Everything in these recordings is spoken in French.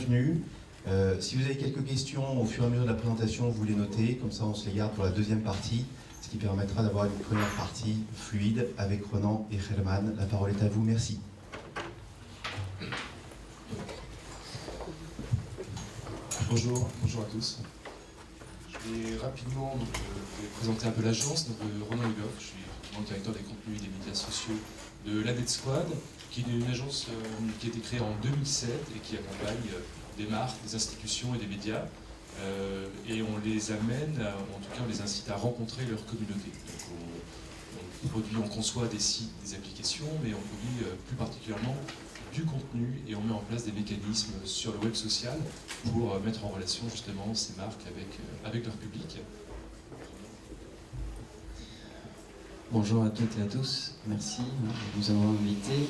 bienvenue. Si vous avez quelques questions au fur et à mesure de la présentation, vous les notez, comme ça on se les garde pour la deuxième partie, ce qui permettra d'avoir une première partie fluide avec Ronan et Germán. La parole est à vous, merci. Bonjour à tous. Je vais rapidement vous présenter un peu l'agence. Ronan Hugoff, je suis le directeur des contenus et des médias sociaux de la Net Squad, qui est une agence qui a été créée en 2007 et qui accompagne des marques, des institutions et des médias. Et on les amène, en tout cas on les incite à rencontrer leur communauté. Donc on conçoit des sites, des applications, mais on produit plus particulièrement du contenu et on met en place des mécanismes sur le web social pour mettre en relation justement ces marques avec leur public. Bonjour à toutes et à tous, merci de nous avoir invités.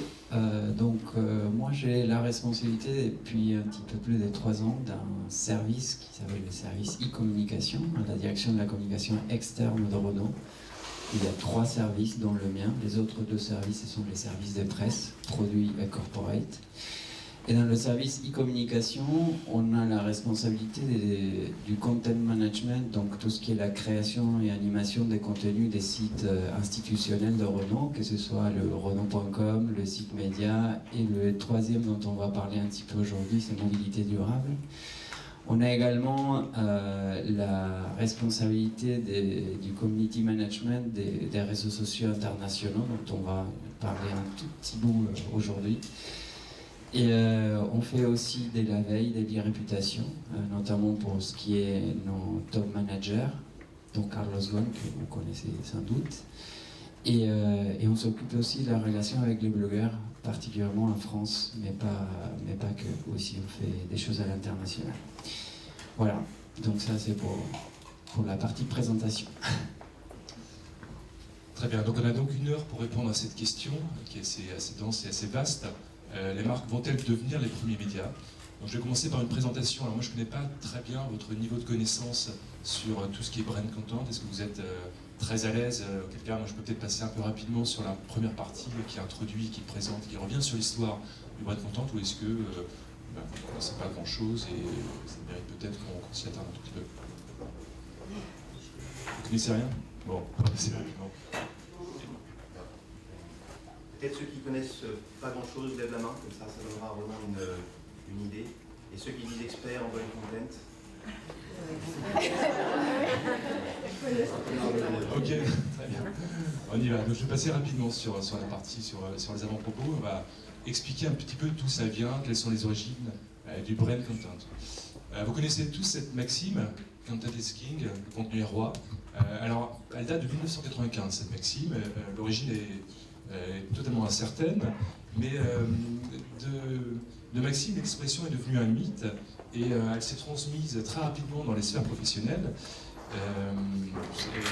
Moi j'ai la responsabilité depuis un petit peu plus de 3 ans d'un service qui s'appelle le service e-communication, à la direction de la communication externe de Renault. Il y a 3 services dont le mien, les autres 2 services ce sont les services de presse, produits et corporate. Et dans le service e-communication, on a la responsabilité du content management, donc tout ce qui est la création et animation des contenus des sites institutionnels de Renault, que ce soit le Renault.com, le site média, et le 3e dont on va parler un petit peu aujourd'hui, c'est mobilité durable. On a également la responsabilité du community management des réseaux sociaux internationaux, dont on va parler un tout petit bout aujourd'hui. Et on fait aussi de la veille, des liens réputation, notamment pour ce qui est nos top managers, donc Carlos Ghosn, que vous connaissez sans doute. Et on s'occupe aussi de la relation avec les blogueurs, particulièrement en France, mais pas que. Aussi, on fait des choses à l'international. Voilà, donc ça c'est pour la partie présentation. Très bien, donc on a donc 1 heure pour répondre à cette question, qui est assez dense et assez vaste. Les marques vont-elles devenir les premiers médias? Donc je vais commencer par une présentation. Alors moi je ne connais pas très bien votre niveau de connaissance sur tout ce qui est brand content. Est-ce que vous êtes très à l'aise? Auquel cas, moi je peux peut-être passer un peu rapidement sur la première partie qui introduit, qui présente, qui revient sur l'histoire du brand content, ou est-ce que vous ne connaissez pas grand-chose et ça mérite peut-être qu'on s'y attarde un tout petit peu? Vous ne connaissez rien? Bon, c'est rapidement. Peut-être ceux qui connaissent pas grand-chose lèvent la main, comme ça donnera vraiment une idée. Et ceux qui disent experts en brand content. Ok, très bien. On y va. Donc, je vais passer rapidement sur la partie, sur les avant-propos. On va expliquer un petit peu d'où ça vient, quelles sont les origines du brand content. Vous connaissez tous cette maxime, content is king, le contenu est roi. Alors, elle date de 1995, cette maxime. L'origine est totalement incertaine, mais de maxime, l'expression est devenue un mythe et elle s'est transmise très rapidement dans les sphères professionnelles.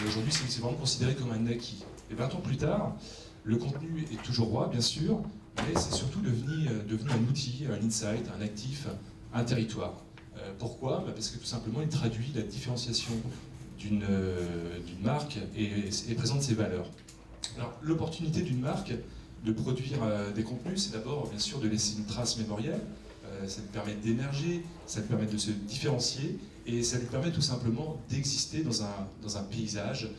Aujourd'hui, c'est vraiment considéré comme un acquis. Et 20 ans plus tard, le contenu est toujours roi, bien sûr, mais c'est surtout devenu un outil, un insight, un actif, un territoire. Pourquoi? Parce que tout simplement, il traduit la différenciation d'une marque et présente ses valeurs. Alors, l'opportunité d'une marque de produire des contenus, c'est d'abord, bien sûr, de laisser une trace mémorielle. Ça lui permet d'émerger, ça lui permet de se différencier, et ça lui permet tout simplement d'exister dans un paysage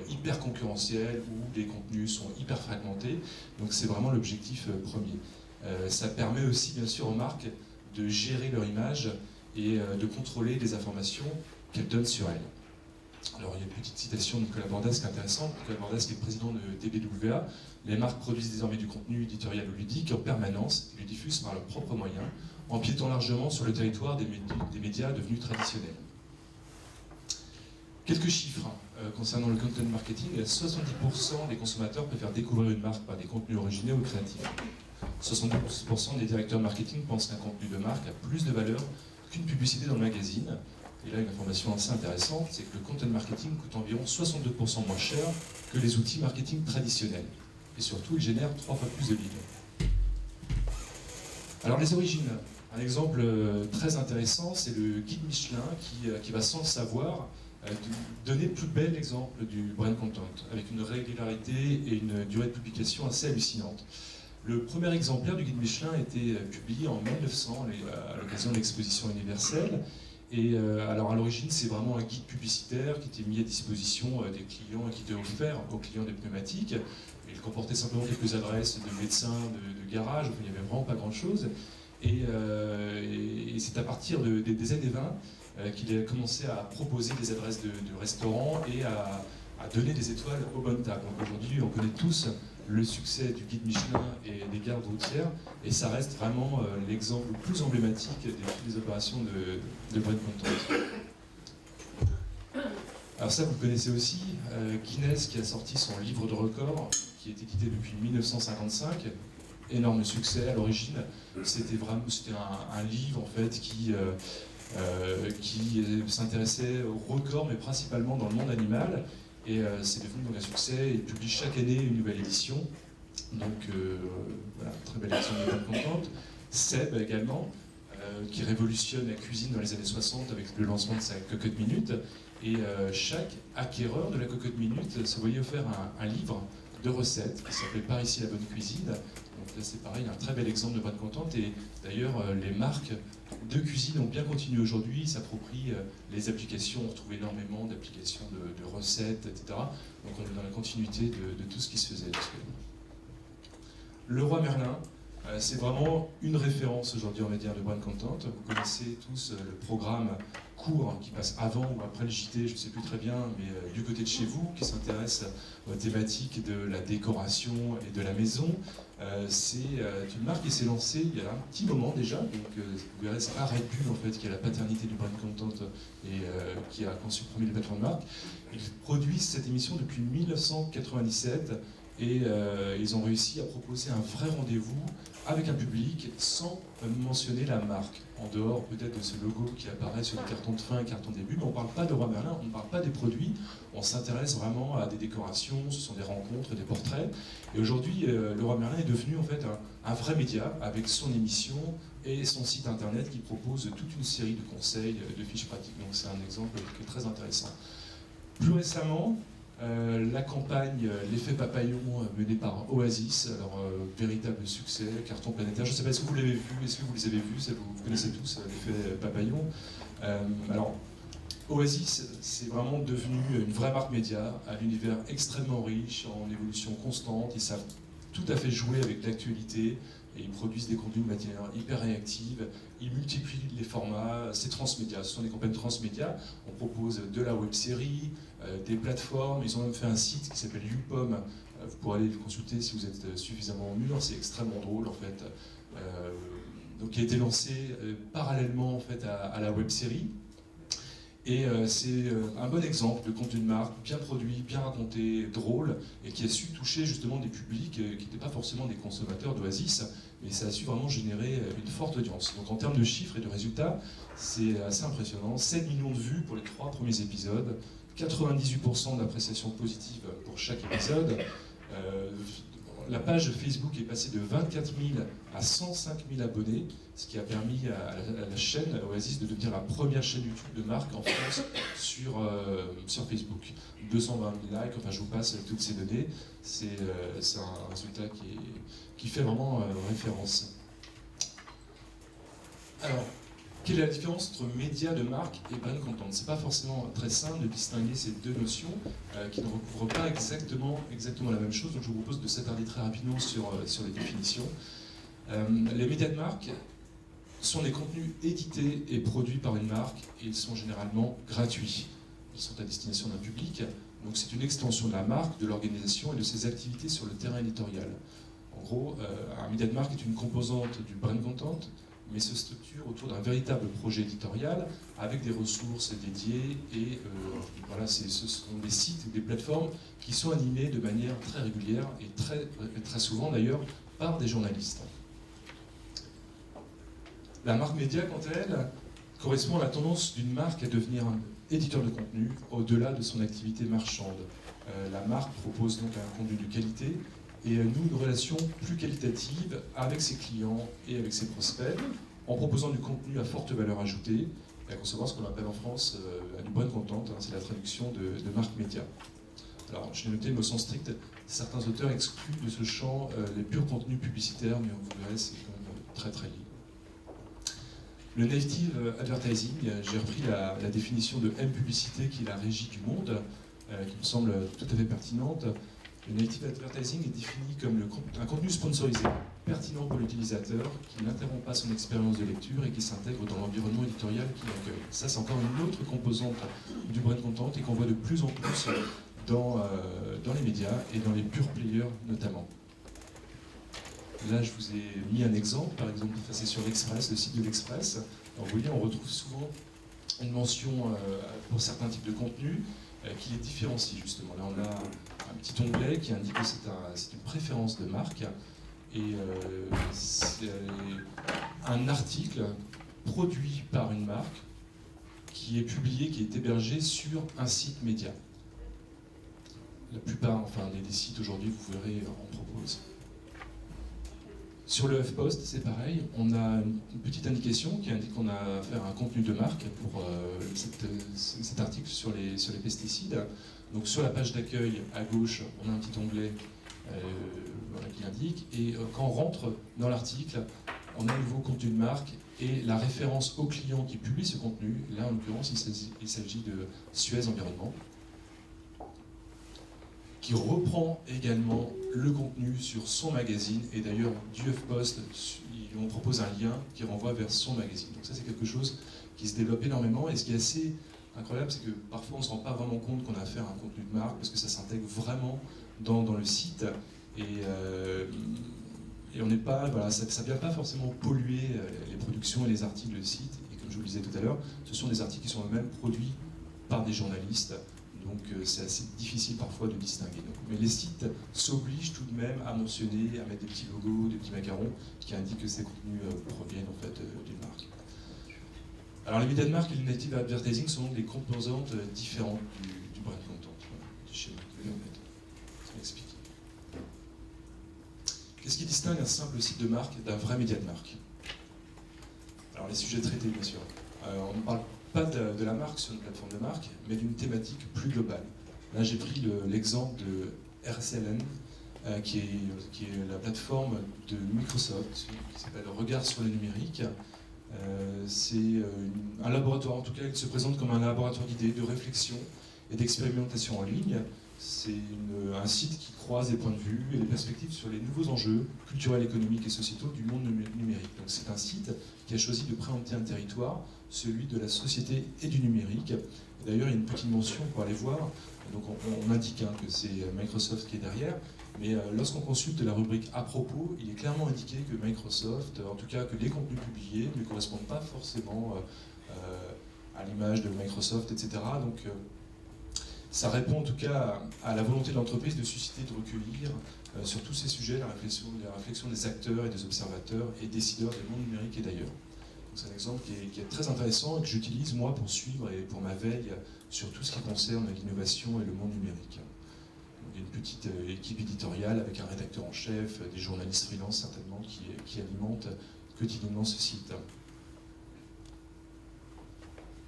hyper concurrentiel où les contenus sont hyper fragmentés. Donc c'est vraiment l'objectif premier. Ça permet aussi, bien sûr, aux marques de gérer leur image et de contrôler les informations qu'elles donnent sur elles. Alors il y a une petite citation de Nicolas Bordas qui est intéressante. Nicolas Bordas qui est le président de TBWA. Les marques produisent désormais du contenu éditorial ou ludique en permanence et le diffusent par leurs propres moyens, empiétant largement sur le territoire des médias devenus traditionnels. Quelques chiffres concernant le content marketing. 70% des consommateurs préfèrent découvrir une marque par des contenus originaux ou créatifs. 72% des directeurs marketing pensent qu'un contenu de marque a plus de valeur qu'une publicité dans le magazine. Et là, une information assez intéressante, c'est que le content marketing coûte environ 62% moins cher que les outils marketing traditionnels. Et surtout, il génère 3 fois plus de leads. Alors, les origines. Un exemple très intéressant, c'est le guide Michelin qui va, sans le savoir, donner le plus bel exemple du brand content, avec une régularité et une durée de publication assez hallucinante. Le premier exemplaire du guide Michelin a été publié en 1900 à l'occasion de l'exposition universelle. Et alors à l'origine, c'est vraiment un guide publicitaire qui était mis à disposition des clients et qui était offert aux clients des pneumatiques. Il comportait simplement quelques adresses de médecins, de garages, il n'y avait vraiment pas grand-chose. Et c'est à partir des années 20 qu'il a commencé à proposer des adresses de restaurants et à donner des étoiles aux bonnes tables. Donc aujourd'hui, on connaît tous le succès du guide Michelin et des gardes routières, et ça reste vraiment l'exemple le plus emblématique des opérations de bonne contente. Alors ça, vous le connaissez aussi, Guinness qui a sorti son livre de records, qui est édité depuis 1955, énorme succès à l'origine. C'était un livre en fait qui s'intéressait aux records, mais principalement dans le monde animal. Et c'est devenu donc un succès. Il publie chaque année une nouvelle édition. Donc voilà, très belle édition de bonne contente. Seb également, qui révolutionne la cuisine dans les années 60 avec le lancement de sa cocotte minute. Et chaque acquéreur de la cocotte minute se voyait offert un livre de recettes qui s'appelait Par ici la bonne cuisine. Donc là c'est pareil, un très bel exemple de bonne contente. Et d'ailleurs les marques de cuisine ont bien continué aujourd'hui, ils s'approprient les applications, on retrouve énormément d'applications de recettes, etc. Donc on est dans la continuité de tout ce qui se faisait actuellement. Le Roi Merlin, c'est vraiment une référence aujourd'hui en matière de bonne contente. Vous connaissez tous le programme court qui passe avant ou après le JT, je ne sais plus très bien, mais du côté de chez vous, qui s'intéresse aux thématiques de la décoration et de la maison. C'est une marque qui s'est lancée il y a un petit moment déjà, donc vous verrez, c'est pas Red Bull en fait qui a la paternité du bonne contente et qui a conçu le premier plateforme de marque. Ils produisent cette émission depuis 1997 et ils ont réussi à proposer un vrai rendez-vous avec un public sans mentionner la marque, en dehors peut-être de ce logo qui apparaît sur les cartons de fin et cartons de début, mais on ne parle pas de Roi Merlin, on ne parle pas des produits, on s'intéresse vraiment à des décorations, ce sont des rencontres, des portraits. Et aujourd'hui, le Roi Merlin est devenu en fait un vrai média avec son émission et son site internet qui propose toute une série de conseils, de fiches pratiques. Donc c'est un exemple qui est très intéressant. Plus récemment, la campagne L'effet papillon menée par Oasis, alors véritable succès, carton planétaire. Je ne sais pas, est-ce que vous l'avez vu, est-ce que vous les avez vus, vous connaissez tous l'effet papillon. Alors, Oasis, c'est vraiment devenu une vraie marque média, à l'univers extrêmement riche, en évolution constante. Ils savent tout à fait jouer avec l'actualité et ils produisent des contenus de matière hyper réactive. Ils multiplient les formats, c'est transmédia, ce sont des campagnes transmédia. On propose de la web-série, des plateformes, ils ont même fait un site qui s'appelle YouPom, vous pourrez aller le consulter si vous êtes suffisamment mûr, c'est extrêmement drôle en fait. Donc qui a été lancé parallèlement en fait à la web-série. Et c'est un bon exemple de contenu de marque, bien produit, bien raconté, drôle, et qui a su toucher justement des publics qui n'étaient pas forcément des consommateurs d'Oasis, mais ça a su vraiment générer une forte audience. Donc en termes de chiffres et de résultats, c'est assez impressionnant. 7 millions de vues pour les 3 premiers épisodes, 98% d'appréciations positives pour chaque épisode. La page Facebook est passée de 24 000 à 105 000 abonnés, ce qui a permis à la chaîne Oasis de devenir la première chaîne YouTube de marque en France sur Facebook. 220 000 likes, enfin je vous passe toutes ces données, c'est un résultat qui fait vraiment référence. Alors, quelle est la différence entre média de marque et bonne contente? C'est pas forcément très simple de distinguer ces deux notions qui ne recouvrent pas exactement la même chose, donc je vous propose de s'attarder très rapidement sur les définitions. Les médias de marque sont des contenus édités et produits par une marque et ils sont généralement gratuits. Ils sont à destination d'un public, donc c'est une extension de la marque, de l'organisation et de ses activités sur le terrain éditorial. En gros, un média de marque est une composante du brand content, mais se structure autour d'un véritable projet éditorial avec des ressources dédiées et voilà, ce sont des sites ou des plateformes qui sont animés de manière très régulière et très souvent d'ailleurs par des journalistes. La marque média, quant à elle, correspond à la tendance d'une marque à devenir un éditeur de contenu au-delà de son activité marchande. La marque propose donc un contenu de qualité et noue une relation plus qualitative avec ses clients et avec ses prospects, en proposant du contenu à forte valeur ajoutée, et à concevoir ce qu'on appelle en France une bonne contente, hein, c'est la traduction de marque média. Alors, je l'ai noté, mais au sens strict, certains auteurs excluent de ce champ les purs contenus publicitaires, mais vous verrez, c'est quand même très très lié. Le native advertising, j'ai repris la définition de M-publicité qui est la régie du monde, qui me semble tout à fait pertinente. Le native advertising est défini comme un contenu sponsorisé, pertinent pour l'utilisateur, qui n'interrompt pas son expérience de lecture et qui s'intègre dans l'environnement éditorial qu'il accueille. Ça, c'est encore une autre composante du brand content et qu'on voit de plus en plus dans les médias et dans les pure players notamment. Là, je vous ai mis un exemple, par exemple, c'est sur l'Express, le site de l'Express. Alors, vous voyez, on retrouve souvent une mention pour certains types de contenus qui les différencie, justement. Là, on a un petit onglet qui indique que c'est une préférence de marque et c'est un article produit par une marque qui est publié, qui est hébergé sur un site média. La plupart, enfin, des sites aujourd'hui, vous verrez, en proposent. Sur le HuffPost, c'est pareil, on a une petite indication qui indique qu'on a affaire à un contenu de marque pour cet article sur les pesticides. Donc sur la page d'accueil, à gauche, on a un petit onglet voilà, qui indique, et quand on rentre dans l'article, on a un nouveau contenu de marque et la référence au client qui publie ce contenu. Là, en l'occurrence, il s'agit de Suez Environnement, qui reprend également le contenu sur son magazine, et d'ailleurs du HuffPost, on propose un lien qui renvoie vers son magazine. Donc ça, c'est quelque chose qui se développe énormément, et ce qui est assez incroyable, c'est que parfois on ne se rend pas vraiment compte qu'on a affaire à un contenu de marque, parce que ça s'intègre vraiment dans le site, et on n'est pas, voilà, ça ne vient pas forcément polluer les productions et les articles de site, et comme je vous le disais tout à l'heure, ce sont des articles qui sont eux-mêmes produits par des journalistes. Donc c'est assez difficile parfois de distinguer. Donc, mais les sites s'obligent tout de même à mentionner, à mettre des petits logos, des petits macarons qui indiquent que ces contenus proviennent en fait d'une marque. Alors les médias de marque et le native advertising sont donc des composantes différentes du brand content, du schéma que je vais mettre. Ça m'explique. Qu'est-ce qui distingue un simple site de marque d'un vrai média de marque? Alors les sujets traités bien sûr. On ne parle pas de la marque sur une plateforme de marque, mais d'une thématique plus globale. Là, j'ai pris l'exemple de RSLN, qui est la plateforme de Microsoft, qui s'appelle Regard sur le numérique. C'est un laboratoire, en tout cas, qui se présente comme un laboratoire d'idées, de réflexion et d'expérimentation en ligne. C'est un site qui croise les points de vue et les perspectives sur les nouveaux enjeux culturels, économiques et sociétaux du monde numérique. Donc c'est un site qui a choisi de préempter un territoire, celui de la société et du numérique. D'ailleurs, il y a une petite mention pour aller voir. Donc on indique que c'est Microsoft qui est derrière, mais lorsqu'on consulte la rubrique à propos, il est clairement indiqué que Microsoft, en tout cas que les contenus publiés, ne correspondent pas forcément à l'image de Microsoft, etc. Donc ça répond en tout cas à la volonté de l'entreprise de susciter, de recueillir sur tous ces sujets la réflexion des acteurs et des observateurs et décideurs du monde numérique et d'ailleurs. C'est un exemple qui est très intéressant et que j'utilise moi pour suivre et pour ma veille sur tout ce qui concerne l'innovation et le monde numérique. Donc, il y a une petite équipe éditoriale avec un rédacteur en chef, des journalistes freelance certainement qui alimentent quotidiennement ce site.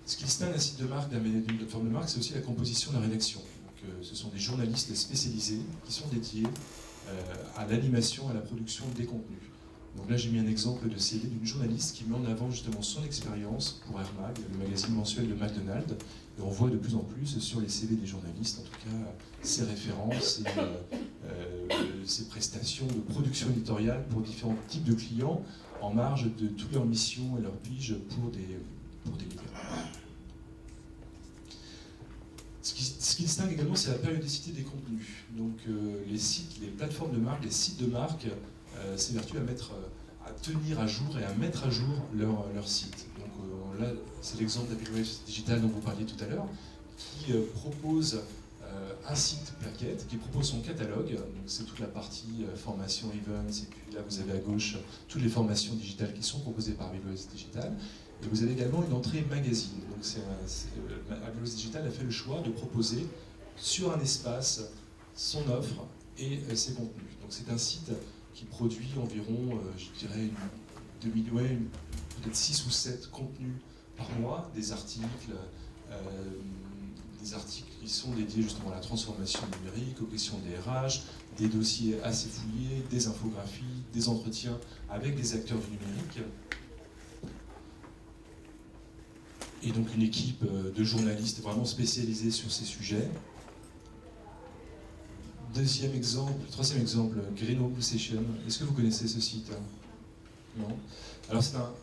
Ce qui distingue un site de marque d'une plateforme de marque, c'est aussi la composition de la rédaction. Donc, ce sont des journalistes spécialisés qui sont dédiés à l'animation, à la production des contenus. Donc là, j'ai mis un exemple de CV d'une journaliste qui met en avant justement son expérience pour Air Mag, le magazine mensuel de McDonald's. Et on voit de plus en plus sur les CV des journalistes, en tout cas, ses références et ses prestations de production éditoriale pour différents types de clients en marge de toutes leurs missions et leurs piges pour des médias. Ce qui distingue également, c'est la périodicité des contenus. Donc les sites, les plateformes de marque, les sites de marque s'évertuent à tenir à jour et à mettre à jour leur site. Donc là, c'est l'exemple d'Happywave Digital dont vous parliez tout à l'heure, qui propose un site plaquette, qui propose son catalogue. Donc c'est toute la partie formation events, et puis là vous avez à gauche toutes les formations digitales qui sont proposées par Happywave Digital. Et vous avez également une entrée magazine. Donc Happywave Digital a fait le choix de proposer sur un espace son offre et ses contenus. Donc c'est un site qui produit environ, je dirais, peut-être 6 ou 7 contenus par mois, des articles, des articles qui sont dédiés justement à la transformation numérique, aux questions des RH, des dossiers assez fouillés, des infographies, des entretiens avec des acteurs du numérique. Et donc une équipe de journalistes vraiment spécialisés sur ces sujets. Troisième exemple, Grenoble Session. Est-ce que vous connaissez ce site? Non. Alors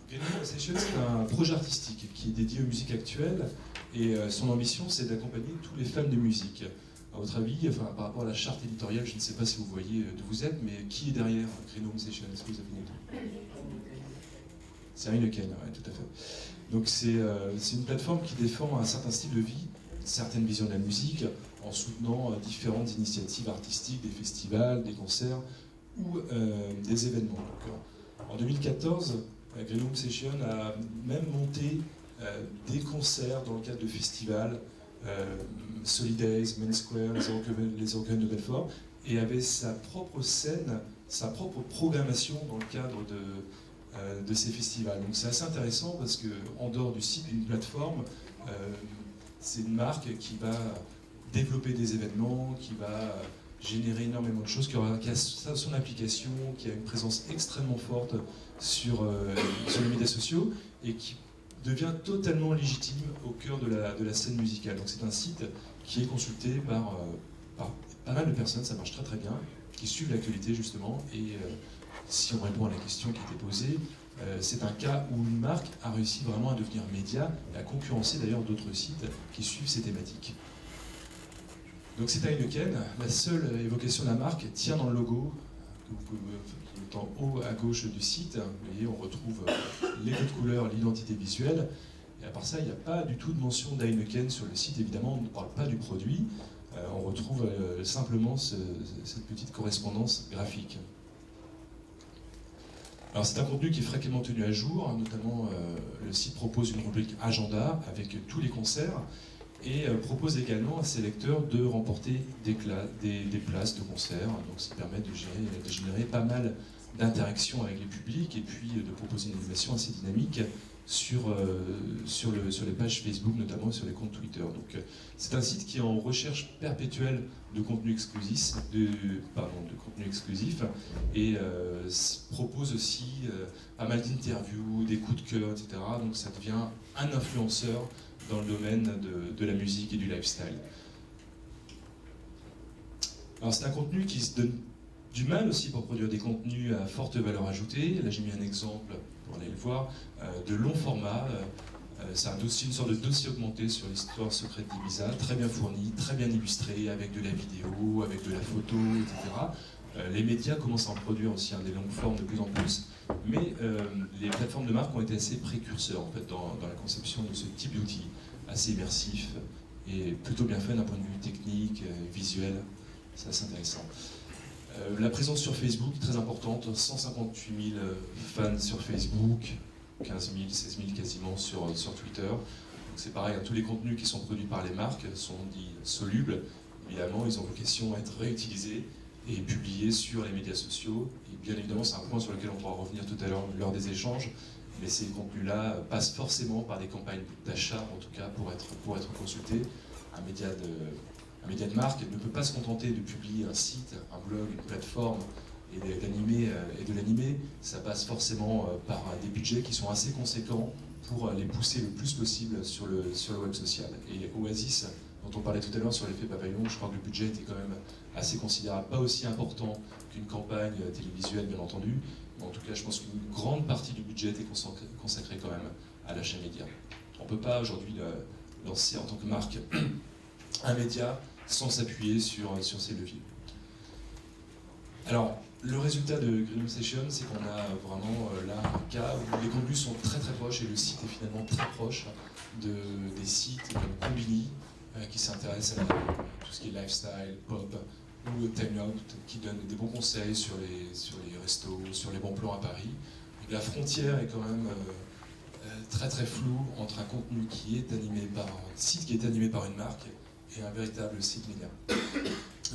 Grenoble Session, c'est un projet artistique qui est dédié aux musiques actuelles et son ambition, c'est d'accompagner tous les fans de musique. À votre avis, par rapport à la charte éditoriale, je ne sais pas si vous voyez d'où vous êtes, mais qui est derrière Grenoble Session? Est-ce que vous avez une idée? C'est Heineken, oui, tout à fait. Donc c'est une plateforme qui défend un certain style de vie, une certaine vision de la musique, en soutenant différentes initiatives artistiques, des festivals, des concerts ou des événements. Donc, en 2014, Grenoble Session a même monté des concerts dans le cadre de festivals, Solidays, Main Square, les organes de Belfort, et avait sa propre scène, sa propre programmation dans le cadre de ces festivals. Donc c'est assez intéressant parce qu'en dehors du site d'une plateforme, c'est une marque qui va développer des événements, qui va générer énormément de choses, qui a son application, qui a une présence extrêmement forte sur les médias sociaux et qui devient totalement légitime au cœur de la scène musicale. Donc c'est un site qui est consulté par pas mal de personnes, ça marche très très bien, qui suivent l'actualité justement, et si on répond à la question qui était posée, c'est un cas où une marque a réussi vraiment à devenir média et à concurrencer d'ailleurs d'autres sites qui suivent ces thématiques. Donc c'est Heineken, la seule évocation de la marque tient dans le logo, qui est en haut à gauche du site. Vous voyez, on retrouve les codes couleurs, l'identité visuelle, et à part ça, il n'y a pas du tout de mention d'Heineken sur le site, évidemment, on ne parle pas du produit, on retrouve simplement cette petite correspondance graphique. Alors c'est un contenu qui est fréquemment tenu à jour, notamment le site propose une rubrique agenda avec tous les concerts et propose également à ses lecteurs de remporter des places de concert, donc ça permet de générer pas mal d'interactions avec les publics et puis de proposer une animation assez dynamique sur les pages Facebook notamment et sur les comptes Twitter. Donc c'est un site qui est en recherche perpétuelle de contenu exclusif, et propose aussi pas mal d'interviews, des coups de cœur, etc. Donc ça devient un influenceur dans le domaine de la musique et du lifestyle. Alors c'est un contenu qui se donne du mal aussi pour produire des contenus à forte valeur ajoutée. Là j'ai mis un exemple, pour aller le voir, de long format. C'est une sorte de dossier augmenté sur l'histoire secrète d'Ibiza, très bien fourni, très bien illustré, avec de la vidéo, avec de la photo, etc. Les médias commencent à en produire aussi des longues formes de plus en plus, mais les plateformes de marque ont été assez précurseurs en fait, dans la conception de ce type d'outils, assez immersif et plutôt bien fait d'un point de vue technique, visuel. C'est assez intéressant. La présence sur Facebook est très importante, 158 000 fans sur Facebook, 15 000, 16 000 quasiment sur Twitter. Donc c'est pareil, tous les contenus qui sont produits par les marques sont dits solubles. Évidemment, ils ont vocation à être réutilisés et publiés sur les médias sociaux. Et bien évidemment, c'est un point sur lequel on pourra revenir tout à l'heure lors des échanges. Mais ces contenus-là passent forcément par des campagnes d'achat, en tout cas pour être consultés. Un média de marque ne peut pas se contenter de publier un site, un blog, une plateforme et de l'animer. Ça passe forcément par des budgets qui sont assez conséquents pour les pousser le plus possible sur le web social. Et Oasis, dont on parlait tout à l'heure sur l'effet papillon, je crois que le budget était quand même assez considérable, pas aussi important qu'une campagne télévisuelle bien entendu, mais en tout cas je pense qu'une grande partie du budget est consacrée quand même à l'achat média. On ne peut pas aujourd'hui lancer en tant que marque un média sans s'appuyer sur ces leviers. Alors, le résultat de Grenoble Session, c'est qu'on a vraiment là un cas où les contenus sont très très proches et le site est finalement très proche des sites comme Combini, qui s'intéressent à tout ce qui est lifestyle, pop, ou Time Out, qui donne des bons conseils sur les restos, sur les bons plans à Paris. Et la frontière est quand même très très floue entre un contenu qui est animé par un site qui est animé par une marque et un véritable site média.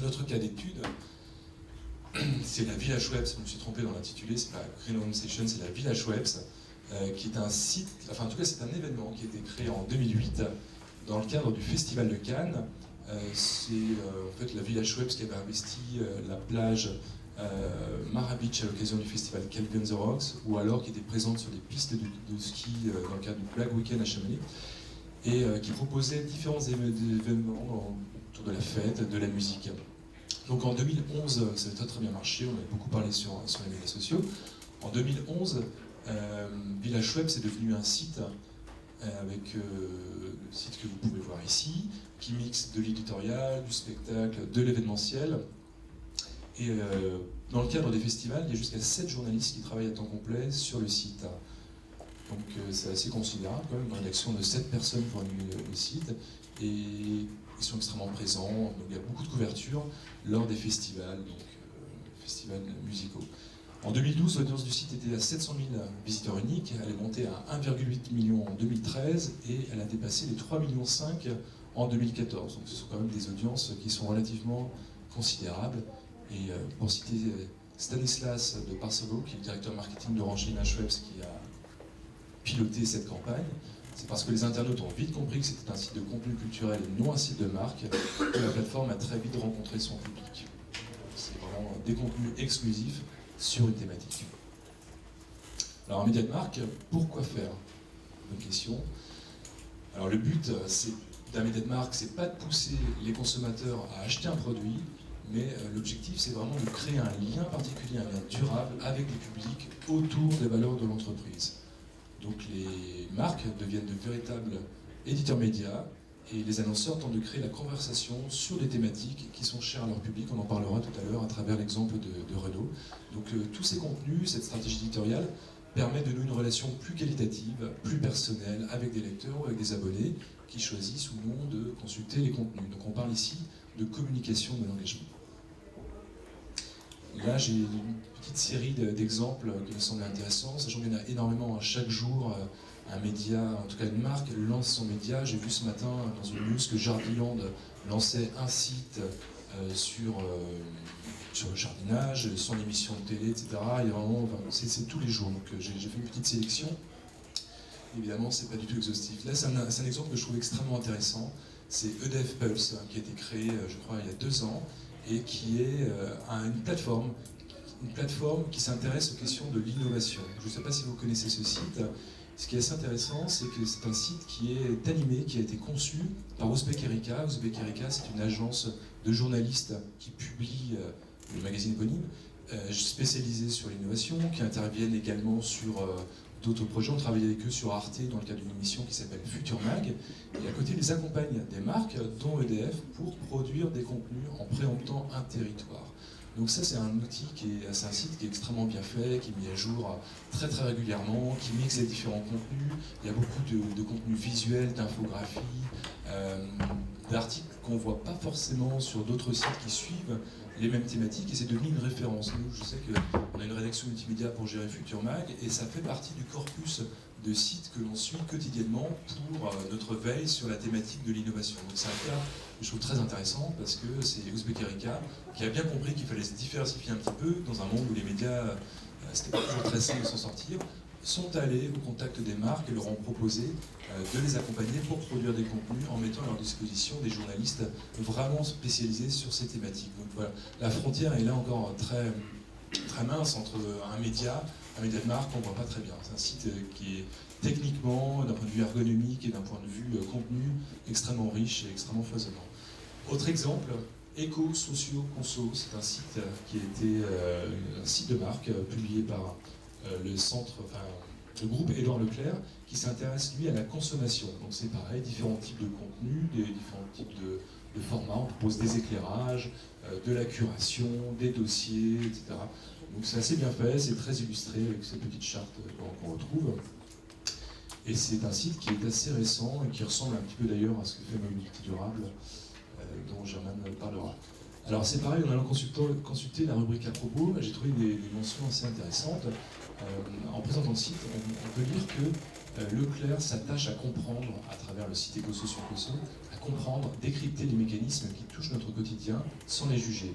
Notre cas d'étude, c'est la Village Webs, je me suis trompé dans l'intitulé, c'est pas Grenoble Session, c'est la Village Webs, qui est un site, enfin en tout cas c'est un événement qui a été créé en 2008 dans le cadre du Festival de Cannes. C'est en fait la Villa Schweppes qui avait investi la plage Mara Beach à l'occasion du festival Calvin the Rocks, ou alors qui était présente sur des pistes de ski dans le cadre du Black Weekend à Chamonix, et qui proposait différents événements autour de la fête, de la musique. Donc en 2011, ça a très bien marché, on avait beaucoup parlé sur les médias sociaux. En 2011, Villa Schweppes est devenu un site avec le site que vous pouvez voir ici, qui mixe de l'éditorial, du spectacle, de l'événementiel. Et dans le cadre des festivals, il y a jusqu'à 7 journalistes qui travaillent à temps complet sur le site. Donc c'est assez considérable, quand même, une rédaction de 7 personnes pour animer le site. Et ils sont extrêmement présents, donc il y a beaucoup de couverture lors des festivals, donc festivals musicaux. En 2012, l'audience du site était à 700 000 visiteurs uniques, elle est montée à 1,8 million en 2013 et elle a dépassé les 3,5 millions en 2014. Donc ce sont quand même des audiences qui sont relativement considérables. Et pour citer Stanislas de Parsevo, qui est le directeur marketing d'Orange Villa Schweppes, qui a piloté cette campagne, c'est parce que les internautes ont vite compris que c'était un site de contenu culturel et non un site de marque, que la plateforme a très vite rencontré son public. C'est vraiment des contenus exclusifs sur une thématique. Alors un média de marque, pourquoi faire? Bonne question. Alors le but d'un média de marque, c'est pas de pousser les consommateurs à acheter un produit, mais l'objectif c'est vraiment de créer un lien particulier, un lien durable avec le public autour des valeurs de l'entreprise. Donc les marques deviennent de véritables éditeurs médias et les annonceurs tentent de créer la conversation sur des thématiques qui sont chères à leur public. On en parlera tout à l'heure à travers l'exemple de Renault. Donc tous ces contenus, cette stratégie éditoriale permet de nouer une relation plus qualitative, plus personnelle avec des lecteurs ou avec des abonnés qui choisissent ou non de consulter les contenus. Donc on parle ici de communication de l'engagement. Là, j'ai une petite série d'exemples qui me semblent intéressants, sachant qu'il y en a énormément. Chaque jour, un média, en tout cas une marque, lance son média. J'ai vu ce matin dans une news que Jardiland lançait un site sur le jardinage, son émission de télé, etc. Et vraiment, c'est tous les jours. Donc j'ai fait une petite sélection. Évidemment, c'est pas du tout exhaustif. Là, c'est un exemple que je trouve extrêmement intéressant. C'est EDF Pulse, qui a été créé, je crois, il y a 2 ans, et qui est une plateforme qui s'intéresse aux questions de l'innovation. Je ne sais pas si vous connaissez ce site. Ce qui est assez intéressant, c'est que c'est un site qui est animé, qui a été conçu par Ouzbek Erika. Ouzbek Erika, c'est une agence de journalistes qui publie le magazine éponyme, spécialisée sur l'innovation, qui interviennent également sur d'autres projets. On travaille avec eux sur Arte dans le cadre d'une émission qui s'appelle Futur Mag. Et à côté, ils accompagnent des marques, dont EDF, pour produire des contenus en préemptant un territoire. Donc ça, c'est un site qui est extrêmement bien fait, qui est mis à jour très très régulièrement, qui mixe les différents contenus. Il y a beaucoup de contenus visuels, d'infographies, d'articles qu'on ne voit pas forcément sur d'autres sites qui suivent les mêmes thématiques, et c'est devenu une référence. Nous, je sais qu'on a une rédaction multimédia pour gérer Futur Mag, et ça fait partie du corpus de sites que l'on suit quotidiennement pour notre veille sur la thématique de l'innovation. Donc c'est un cas que je trouve très intéressant, parce que c'est Ouzbek Erika qui a bien compris qu'il fallait se diversifier un petit peu dans un monde où les médias, c'était pas toujours très simple de s'en sortir, sont allés au contact des marques et leur ont proposé de les accompagner pour produire des contenus en mettant à leur disposition des journalistes vraiment spécialisés sur ces thématiques. Donc voilà, la frontière est là encore très, très mince entre un média de marque qu'on ne voit pas très bien. C'est un site qui est techniquement, d'un point de vue ergonomique et d'un point de vue contenu, extrêmement riche et extrêmement foisonnant. Autre exemple, Eco Socio Conso, c'est un site qui a été un site de marque publié par le groupe Édouard Leclerc, qui s'intéresse lui à la consommation. Donc c'est pareil, différents types de contenus, différents types de formats. On propose des éclairages, de la curation, des dossiers, etc. Donc c'est assez bien fait, c'est très illustré avec ces petites chartes qu'on retrouve. Et c'est un site qui est assez récent et qui ressemble un petit peu d'ailleurs à ce que fait Mobilité Durable, dont Germaine parlera. Alors c'est pareil, en allant consulter la rubrique à propos, j'ai trouvé des mentions assez intéressantes. En présentant le site, on peut lire que Leclerc s'attache à comprendre, à travers le site EcoSocio-Conso, à comprendre, décrypter les mécanismes qui touchent notre quotidien sans les juger.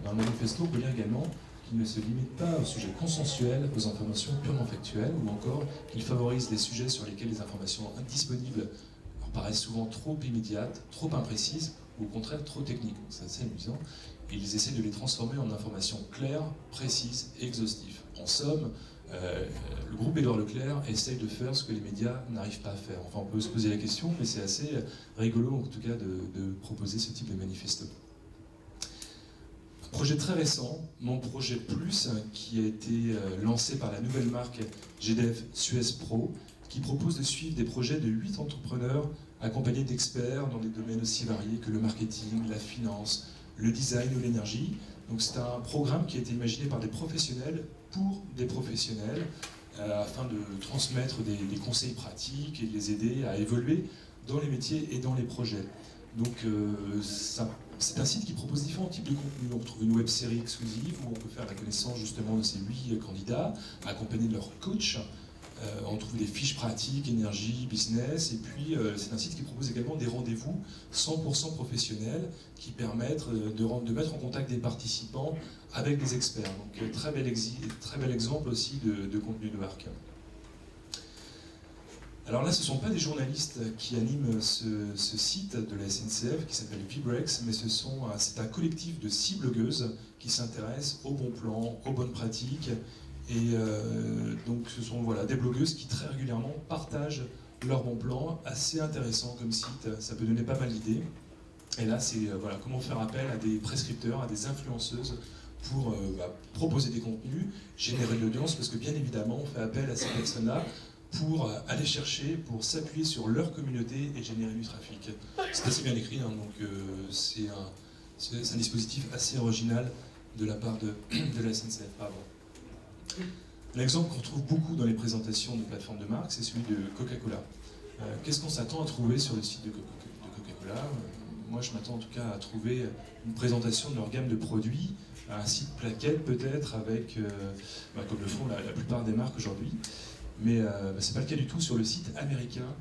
Dans le manifesto, on peut lire également qu'il ne se limite pas aux sujets consensuels, aux informations purement factuelles, ou encore qu'il favorise des sujets sur lesquels les informations disponibles paraissent souvent trop immédiates, trop imprécises, ou au contraire trop techniques. C'est assez amusant. Et ils essaient de les transformer en informations claires, précises et exhaustives. En somme, le groupe Édouard Leclerc essaye de faire ce que les médias n'arrivent pas à faire. Enfin, on peut se poser la question, mais c'est assez rigolo en tout cas de proposer ce type de manifesto. Projet très récent, mon projet Plus, qui a été lancé par la nouvelle marque GDF Suez Pro, qui propose de suivre des projets de 8 entrepreneurs accompagnés d'experts dans des domaines aussi variés que le marketing, la finance, le design ou l'énergie. Donc c'est un programme qui a été imaginé par des professionnels pour des professionnels afin de transmettre des conseils pratiques et de les aider à évoluer dans les métiers et dans les projets. Donc c'est un site qui propose différents types de contenus. On retrouve une web-série exclusive où on peut faire la connaissance justement de ces 8 candidats, accompagnés de leur coach. On trouve des fiches pratiques, énergie, business, et puis c'est un site qui propose également des rendez-vous 100% professionnels qui permettent de mettre en contact des participants avec des experts. Donc très bel exemple aussi de contenu de marque. Alors là, ce ne sont pas des journalistes qui animent ce site de la SNCF qui s'appelle Vibrex, mais c'est un collectif de 6 blogueuses qui s'intéressent aux bons plans, aux bonnes pratiques. Et donc ce sont des blogueuses qui très régulièrement partagent leurs bons plans, assez intéressant comme site, ça peut donner pas mal d'idées. Et là c'est comment faire appel à des prescripteurs, à des influenceuses pour proposer des contenus, générer de l'audience, parce que bien évidemment on fait appel à ces personnes-là pour aller chercher, pour s'appuyer sur leur communauté et générer du trafic. C'est assez bien écrit, hein, donc c'est un dispositif assez original de la part de la SNCF. Pardon. L'exemple qu'on retrouve beaucoup dans les présentations de plateformes de marque, c'est celui de Coca-Cola. Qu'est-ce qu'on s'attend à trouver sur le site de Coca-Cola? Moi, je m'attends en tout cas à trouver une présentation de leur gamme de produits, un site plaquette peut-être, avec, comme le font la plupart des marques aujourd'hui. Mais ce n'est pas le cas du tout sur le site américain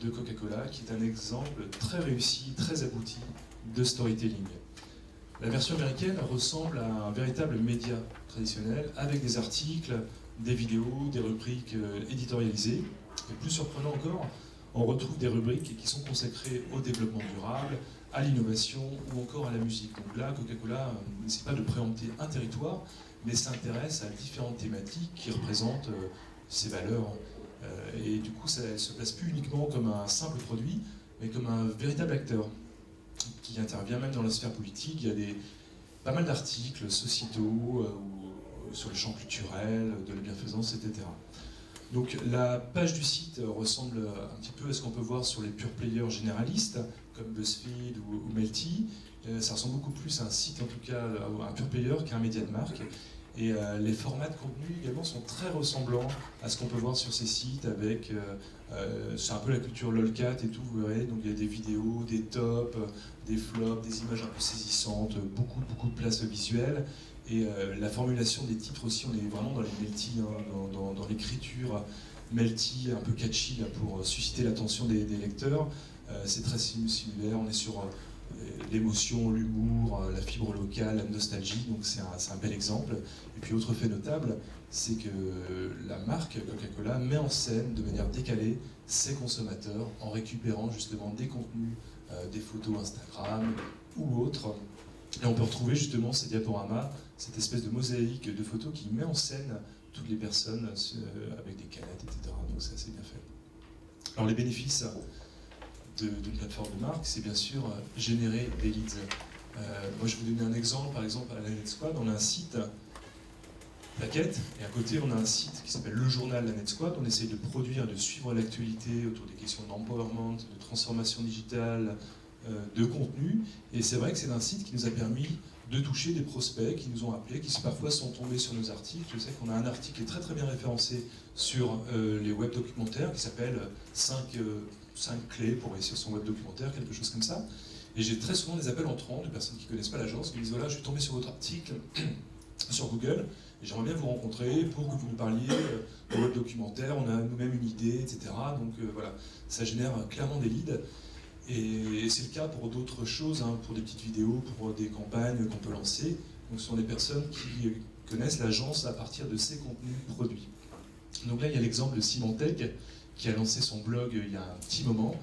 de Coca-Cola, qui est un exemple très réussi, très abouti de storytelling. La version américaine ressemble à un véritable média traditionnel, avec des articles, des vidéos, des rubriques éditorialisées. Et plus surprenant encore, on retrouve des rubriques qui sont consacrées au développement durable, à l'innovation ou encore à la musique. Donc là, Coca-Cola n'essaie pas de préempter un territoire, mais s'intéresse à différentes thématiques qui représentent ses valeurs. Et du coup, elle ne se place plus uniquement comme un simple produit, mais comme un véritable acteur qui intervient même dans la sphère politique. Il y a pas mal d'articles sociétaux sur le champ culturel, de la bienfaisance, etc. Donc la page du site ressemble un petit peu à ce qu'on peut voir sur les pure players généralistes, comme BuzzFeed ou Melty. Ça ressemble beaucoup plus à un site, en tout cas, à un pure player qu'à un média de marque. Et les formats de contenu également sont très ressemblants à ce qu'on peut voir sur ces sites avec, c'est un peu la culture lolcat et tout, vous verrez, donc il y a des vidéos, des tops, des flops, des images un peu saisissantes, beaucoup de place visuelle. Et la formulation des titres aussi, on est vraiment dans les melty, hein, dans l'écriture melty, un peu catchy là, pour susciter l'attention des lecteurs. C'est très similaire, on est sur l'émotion, l'humour, la fibre locale, la nostalgie, donc c'est un bel exemple. Et puis autre fait notable, c'est que la marque Coca-Cola met en scène de manière décalée ses consommateurs en récupérant justement des contenus, des photos Instagram ou autres. Et on peut retrouver justement ces diaporamas, cette espèce de mosaïque de photos qui met en scène toutes les personnes avec des canettes, etc. Donc c'est assez bien fait. Alors les bénéfices d'une plateforme de marque, c'est bien sûr générer des leads. Moi je vais vous donner un exemple, par exemple à la Net Squad, on a un site plaquette, et à côté on a un site qui s'appelle Le Journal La Net Squad. On essaye de produire, de suivre l'actualité autour des questions d'empowerment, de transformation digitale, de contenu, et c'est vrai que c'est un site qui nous a permis de toucher des prospects qui nous ont appelés, qui parfois sont tombés sur nos articles. Je sais qu'on a un article qui est très bien référencé sur les web documentaires qui s'appelle 5 clés pour réussir son web documentaire, quelque chose comme ça. Et j'ai très souvent des appels entrants de personnes qui ne connaissent pas l'agence, qui me disent voilà, je suis tombé sur votre article sur Google et j'aimerais bien vous rencontrer pour que vous nous parliez de web documentaire, on a nous-mêmes une idée, etc. Donc voilà, ça génère clairement des leads. Et c'est le cas pour d'autres choses, hein, pour des petites vidéos, pour des campagnes qu'on peut lancer. Donc ce sont des personnes qui connaissent l'agence à partir de ces contenus produits. Donc là, il y a l'exemple de Symantec qui a lancé son blog il y a un petit moment.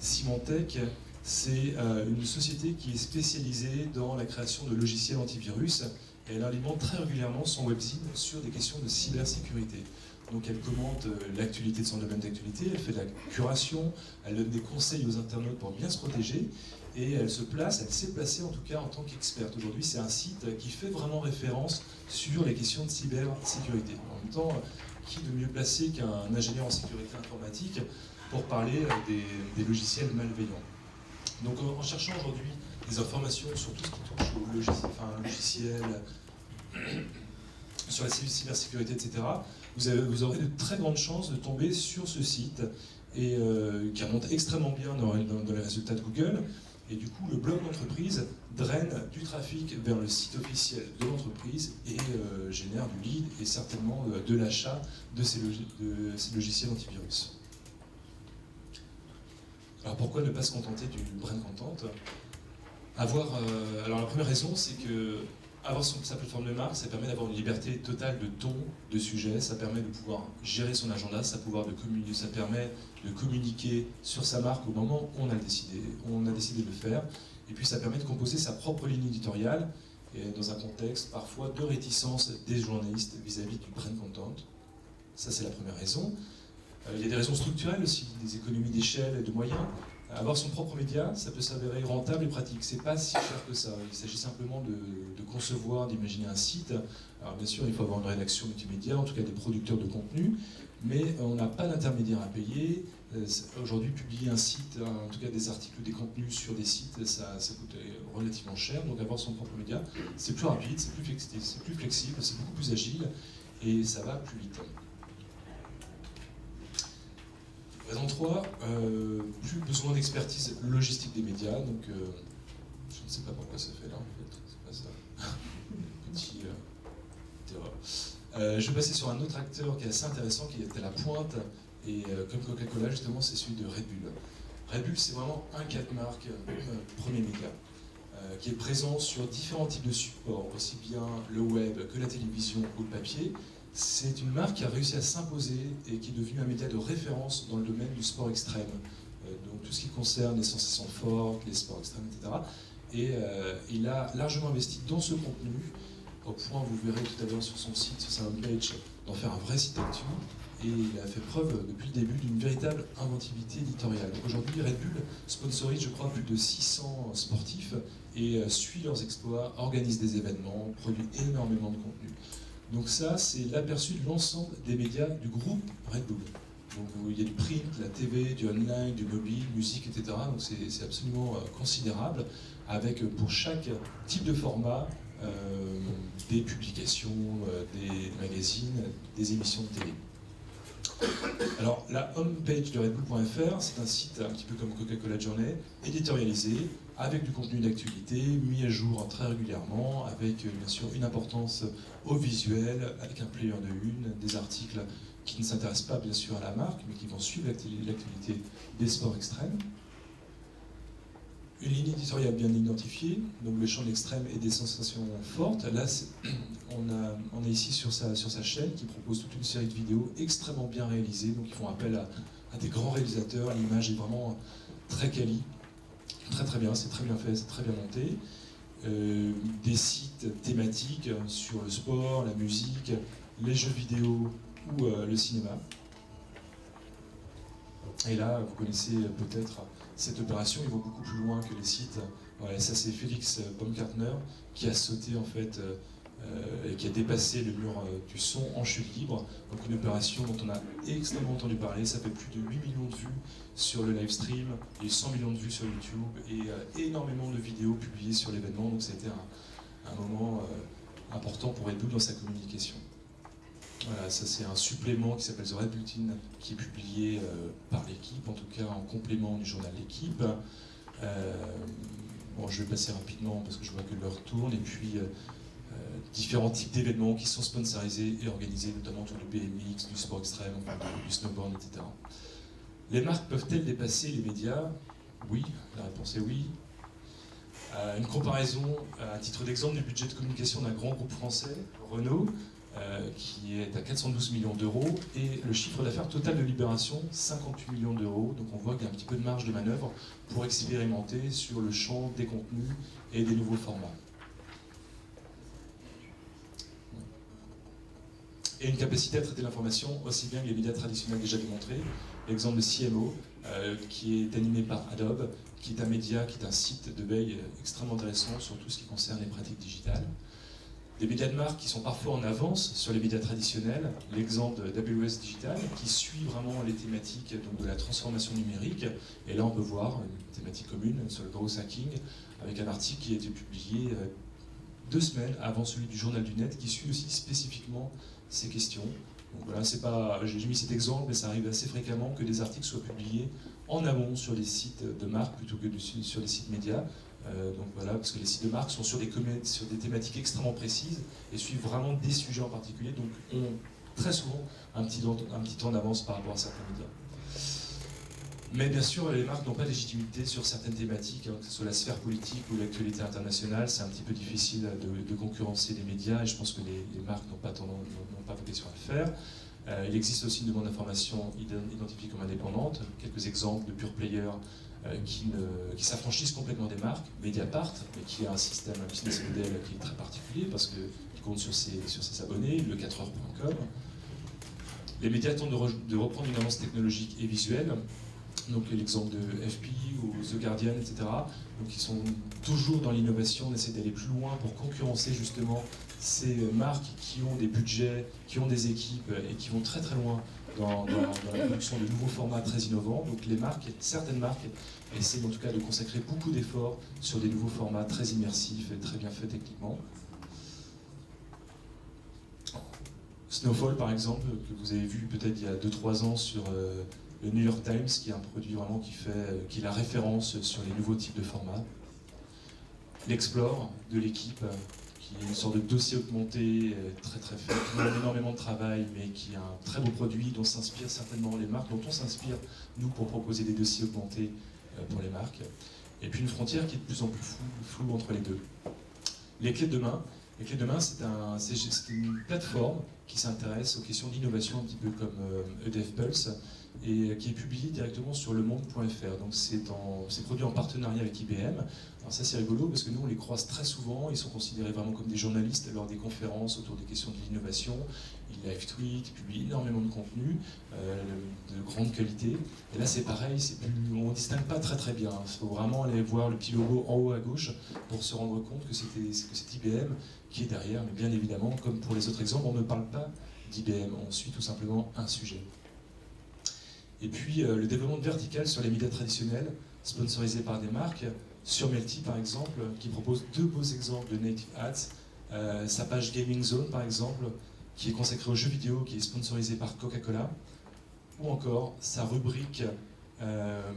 Symantec, c'est une société qui est spécialisée dans la création de logiciels antivirus. Et elle alimente très régulièrement son webzine sur des questions de cybersécurité. Donc elle commente l'actualité de son domaine d'actualité, elle fait de la curation, elle donne des conseils aux internautes pour bien se protéger, et elle s'est placée en tout cas en tant qu'experte. Aujourd'hui, c'est un site qui fait vraiment référence sur les questions de cybersécurité. En même temps, qui de mieux placé qu'un ingénieur en sécurité informatique pour parler des logiciels malveillants. Donc en cherchant aujourd'hui des informations sur tout ce qui touche au logiciel, sur la cybersécurité, etc., vous aurez de très grandes chances de tomber sur ce site et qui remonte extrêmement bien dans les résultats de Google. Et du coup, le blog d'entreprise draine du trafic vers le site officiel de l'entreprise et génère du lead et certainement de l'achat de ces logiciels antivirus. Alors pourquoi ne pas se contenter du brand content? Alors la première raison, c'est que avoir sa plateforme de marque, ça permet d'avoir une liberté totale de ton, de sujet, ça permet de pouvoir gérer son agenda, ça permet de communiquer sur sa marque au moment où on a décidé de le faire, et puis ça permet de composer sa propre ligne éditoriale, et dans un contexte parfois de réticence des journalistes vis-à-vis du brand content. Ça, c'est la première raison. Il y a des raisons structurelles aussi, des économies d'échelle et de moyens. Avoir son propre média, ça peut s'avérer rentable et pratique. C'est pas si cher que ça. Il s'agit simplement de concevoir, d'imaginer un site. Alors bien sûr, il faut avoir une rédaction multimédia, en tout cas des producteurs de contenu, mais on n'a pas d'intermédiaire à payer. Aujourd'hui, publier un site, en tout cas des articles ou des contenus sur des sites, ça coûte relativement cher. Donc avoir son propre média, c'est plus rapide, c'est plus flexible, c'est beaucoup plus agile et ça va plus vite. Raison 3, plus besoin d'expertise logistique des médias, donc je ne sais pas pourquoi ça fait là en fait, c'est pas ça. Petit terreur. Je vais passer sur un autre acteur qui est assez intéressant, qui est à la pointe, et comme Coca-Cola justement, c'est celui de Red Bull. Red Bull, c'est vraiment un cas de marque, premier média, qui est présent sur différents types de supports, aussi bien le web que la télévision ou le papier. C'est une marque qui a réussi à s'imposer et qui est devenue un média de référence dans le domaine du sport extrême. Donc tout ce qui concerne les sensations fortes, les sports extrêmes, etc. Et il a largement investi dans ce contenu, au point, vous verrez tout à l'heure sur son site, sur sa homepage, d'en faire un vrai site actu. Et il a fait preuve depuis le début d'une véritable inventivité éditoriale. Aujourd'hui, Red Bull sponsorise, je crois, plus de 600 sportifs et suit leurs exploits, organise des événements, produit énormément de contenu. Donc ça, c'est l'aperçu de l'ensemble des médias du groupe Red Bull. Donc il y a du print, la TV, du online, du mobile, musique, etc. Donc c'est absolument considérable, avec pour chaque type de format, des publications, des magazines, des émissions de télé. Alors la homepage de redbull.fr, c'est un site un petit peu comme Coca-Cola Journée, éditorialisé, avec du contenu d'actualité, mis à jour très régulièrement, avec bien sûr une importance au visuel, avec un player de une, des articles qui ne s'intéressent pas bien sûr à la marque, mais qui vont suivre l'actualité des sports extrêmes. Une ligne éditoriale bien identifiée, donc le champ de l'extrême et des sensations fortes. Là, on est ici sur sa chaîne qui propose toute une série de vidéos extrêmement bien réalisées, donc ils font appel à des grands réalisateurs. L'image est vraiment très quali, très bien, c'est très bien fait, c'est très bien monté. Des sites thématiques sur le sport, la musique, les jeux vidéo ou le cinéma. Et là, vous connaissez peut-être cette opération, ils vont beaucoup plus loin que les sites. Voilà, ça c'est Félix Baumgartner qui a sauté en fait et qui a dépassé le mur du son en chute libre. Donc une opération dont on a extrêmement entendu parler, ça fait plus de 8 millions de vues sur le live stream, et 100 millions de vues sur YouTube et énormément de vidéos publiées sur l'événement. Donc c'était un moment important pour Red Bull dans sa communication. Voilà, ça c'est un supplément qui s'appelle The Red Bulletin, qui est publié par l'équipe, en tout cas en complément du journal L'équipe. Bon, je vais passer rapidement parce que je vois que l'heure tourne, et puis différents types d'événements qui sont sponsorisés et organisés, notamment autour du BMX, du sport extrême, du snowboard, etc. Les marques peuvent-elles dépasser les médias? Oui, la réponse est oui. Une comparaison, à titre d'exemple, du budget de communication d'un grand groupe français, Renault. qui est à 412 millions d'euros, et le chiffre d'affaires total de Libération, 58 millions d'euros. Donc on voit qu'il y a un petit peu de marge de manœuvre pour expérimenter sur le champ des contenus et des nouveaux formats. Et une capacité à traiter l'information aussi bien que les médias traditionnels déjà démontrés. L'exemple de CMO, qui est animé par Adobe, qui est un média, qui est un site de veille extrêmement intéressant sur tout ce qui concerne les pratiques digitales. Des médias de marque qui sont parfois en avance sur les médias traditionnels. L'exemple d'AWS Digital, qui suit vraiment les thématiques donc, de la transformation numérique. Et là, on peut voir une thématique commune sur le growth hacking, avec un article qui a été publié 2 semaines avant celui du Journal du Net, qui suit aussi spécifiquement ces questions. Donc voilà, c'est pas, j'ai mis cet exemple, mais ça arrive assez fréquemment que des articles soient publiés en amont sur les sites de marque plutôt que sur les sites médias. Donc voilà, parce que les sites de marque sont sur des thématiques extrêmement précises et suivent vraiment des sujets en particulier, donc ont très souvent un petit temps d'avance par rapport à certains médias. Mais bien sûr, les marques n'ont pas de légitimité sur certaines thématiques, hein, que ce soit la sphère politique ou l'actualité internationale. C'est un petit peu difficile de concurrencer les médias, et je pense que les marques n'ont pas vocation à le faire. Il existe aussi une demande d'information identifiée comme indépendante. Quelques exemples de pure players qui s'affranchissent complètement des marques. Mediapart, mais qui a un système, un business model qui est très particulier parce qu'il compte sur ses abonnés, le 4heures.com. Les médias tentent de reprendre une avance technologique et visuelle. Donc l'exemple de FP ou The Guardian, etc. Donc ils sont toujours dans l'innovation, on essaie d'aller plus loin pour concurrencer justement ces marques qui ont des budgets, qui ont des équipes et qui vont très très loin dans la production de nouveaux formats très innovants. Donc les marques, certaines marques essaient en tout cas de consacrer beaucoup d'efforts sur des nouveaux formats très immersifs et très bien faits techniquement. Snowfall par exemple, que vous avez vu peut-être il y a 2-3 ans sur le New York Times, qui est un produit vraiment qui est la référence sur les nouveaux types de formats. L'Explore de l'équipe, qui est une sorte de dossier augmenté, très très fait, qui demande énormément de travail, mais qui est un très beau produit dont s'inspirent certainement les marques, dont on s'inspire, nous, pour proposer des dossiers augmentés pour les marques. Et puis une frontière qui est de plus en plus floue entre les deux. Les clés de demain. Les clés de demain, c'est une plateforme qui s'intéresse aux questions d'innovation, un petit peu comme EDF Pulse, et qui est publié directement sur lemonde.fr. Donc c'est produit en partenariat avec IBM. Alors ça c'est rigolo parce que nous on les croise très souvent, ils sont considérés vraiment comme des journalistes lors des conférences autour des questions de l'innovation. Ils live tweet, ils publient énormément de contenu de grande qualité. Et là c'est pareil, on ne distingue pas très très bien. Il faut vraiment aller voir le petit logo en haut à gauche pour se rendre compte que c'est IBM qui est derrière. Mais bien évidemment, comme pour les autres exemples, on ne parle pas d'IBM, on suit tout simplement un sujet. Et puis le développement vertical sur les médias traditionnels, sponsorisés par des marques, sur Melty par exemple, qui propose 2 beaux exemples de native ads. Sa page Gaming Zone par exemple, qui est consacrée aux jeux vidéo, qui est sponsorisée par Coca-Cola. Ou encore sa rubrique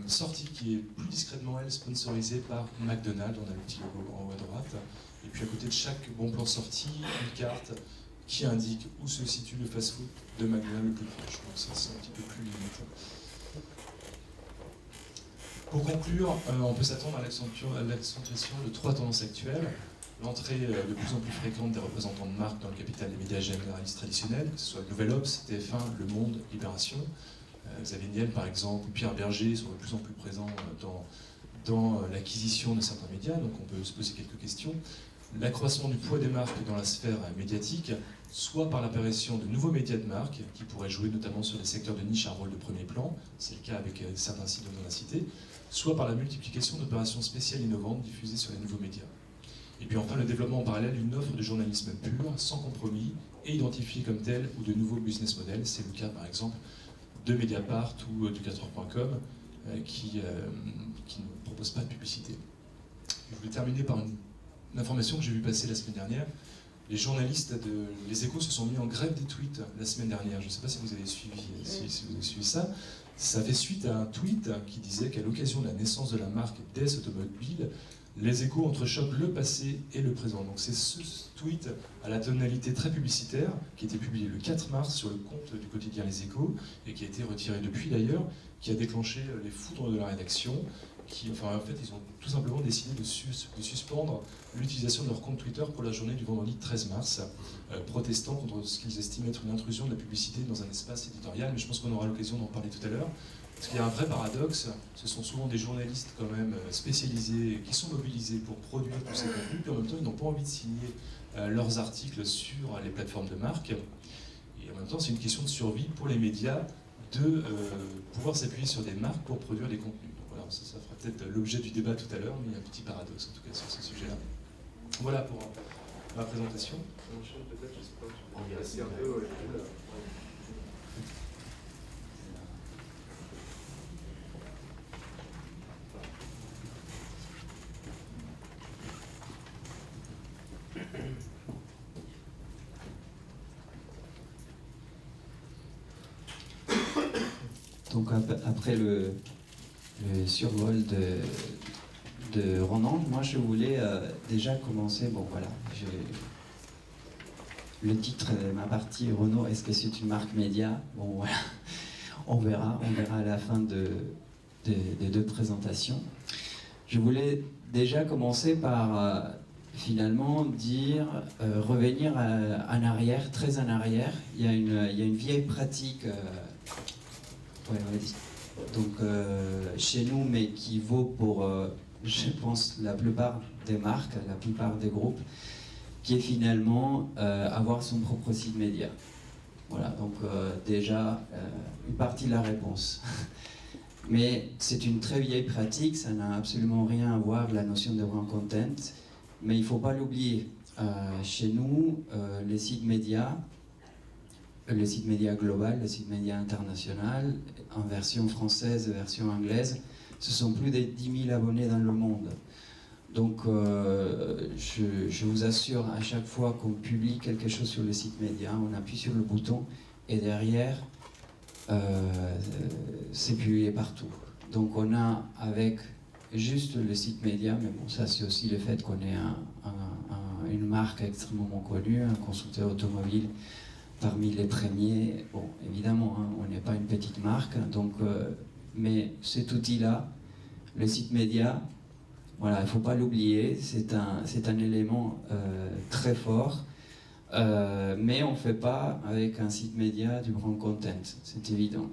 sortie, qui est plus discrètement, elle, sponsorisée par McDonald's. On a le petit logo en haut à droite. Et puis à côté de chaque bon plan de sortie, une carte qui indique où se situe le fast-food de McDonald's le plus proche. Donc ça, c'est un petit peu plus limite. Pour conclure, on peut s'attendre à l'accentuation de 3 tendances actuelles. L'entrée de plus en plus fréquente des représentants de marque dans le capital des médias généralistes traditionnels, que ce soit Nouvel Obs, TF1, Le Monde, Libération. Xavier Niel, par exemple, ou Pierre Berger sont de plus en plus présents dans l'acquisition de certains médias, donc on peut se poser quelques questions. L'accroissement du poids des marques dans la sphère médiatique, soit par l'apparition de nouveaux médias de marque, qui pourraient jouer notamment sur les secteurs de niche un rôle de premier plan, c'est le cas avec certains sites dont on a cité, soit par la multiplication d'opérations spéciales innovantes diffusées sur les nouveaux médias. Et puis enfin le développement en parallèle d'une offre de journalisme pur, sans compromis, et identifiée comme telle, ou de nouveaux business models. C'est le cas par exemple de Mediapart ou du 4heures.com, qui ne proposent pas de publicité. Je voulais terminer par une information que j'ai vu passer la semaine dernière. Les journalistes de Les Échos se sont mis en grève des tweets la semaine dernière. Je ne sais pas si vous avez suivi, si vous avez suivi ça. Ça fait suite à un tweet qui disait qu'à l'occasion de la naissance de la marque Des Automobiles, Les Échos entrechoquent le passé et le présent. Donc c'est ce tweet à la tonalité très publicitaire qui a été publié le 4 mars sur le compte du quotidien Les Échos et qui a été retiré depuis d'ailleurs, qui a déclenché les foudres de la rédaction. en fait, ils ont tout simplement décidé de suspendre l'utilisation de leur compte Twitter pour la journée du vendredi 13 mars, protestant contre ce qu'ils estiment être une intrusion de la publicité dans un espace éditorial, mais je pense qu'on aura l'occasion d'en parler tout à l'heure. Parce qu'il y a un vrai paradoxe, ce sont souvent des journalistes quand même spécialisés qui sont mobilisés pour produire tous ces contenus, puis en même temps ils n'ont pas envie de signer leurs articles sur les plateformes de marque. Et en même temps c'est une question de survie pour les médias de pouvoir s'appuyer sur des marques pour produire des contenus. Donc voilà, ça fera peut-être l'objet du débat tout à l'heure, mais il y a un petit paradoxe en tout cas sur ce sujet-là. Voilà pour ma présentation. On enchaîne peut-être, je sais pas, on y reste un peu. Donc après le survol de Ronan, moi je voulais déjà commencer, bon voilà, le titre de ma partie, Renault, est-ce que c'est une marque média? Bon voilà, on verra à la fin des deux présentations. Je voulais déjà commencer par finalement dire, revenir en arrière, très en arrière. Il y a une vieille pratique, ouais, donc chez nous, mais qui vaut pour, je pense, la plupart des marques, la plupart des groupes, qui est finalement avoir son propre site média. Voilà, donc déjà, une partie de la réponse. Mais c'est une très vieille pratique, ça n'a absolument rien à voir avec la notion de brand content, mais il ne faut pas l'oublier. Chez nous, les sites médias, le site média global, le site média international, en version française, version anglaise, ce sont plus de 10 000 abonnés dans le monde. Donc je vous assure, à chaque fois qu'on publie quelque chose sur le site média, on appuie sur le bouton et derrière, c'est publié partout. Donc on a avec juste le site média, mais bon, ça c'est aussi le fait qu'on est une marque extrêmement connue, un constructeur automobile parmi les premiers. Bon, évidemment, hein, on n'est pas une petite marque, donc, mais cet outil-là, le site média, voilà, il ne faut pas l'oublier, c'est un élément très fort. Mais on ne fait pas avec un site média du brand content, c'est évident.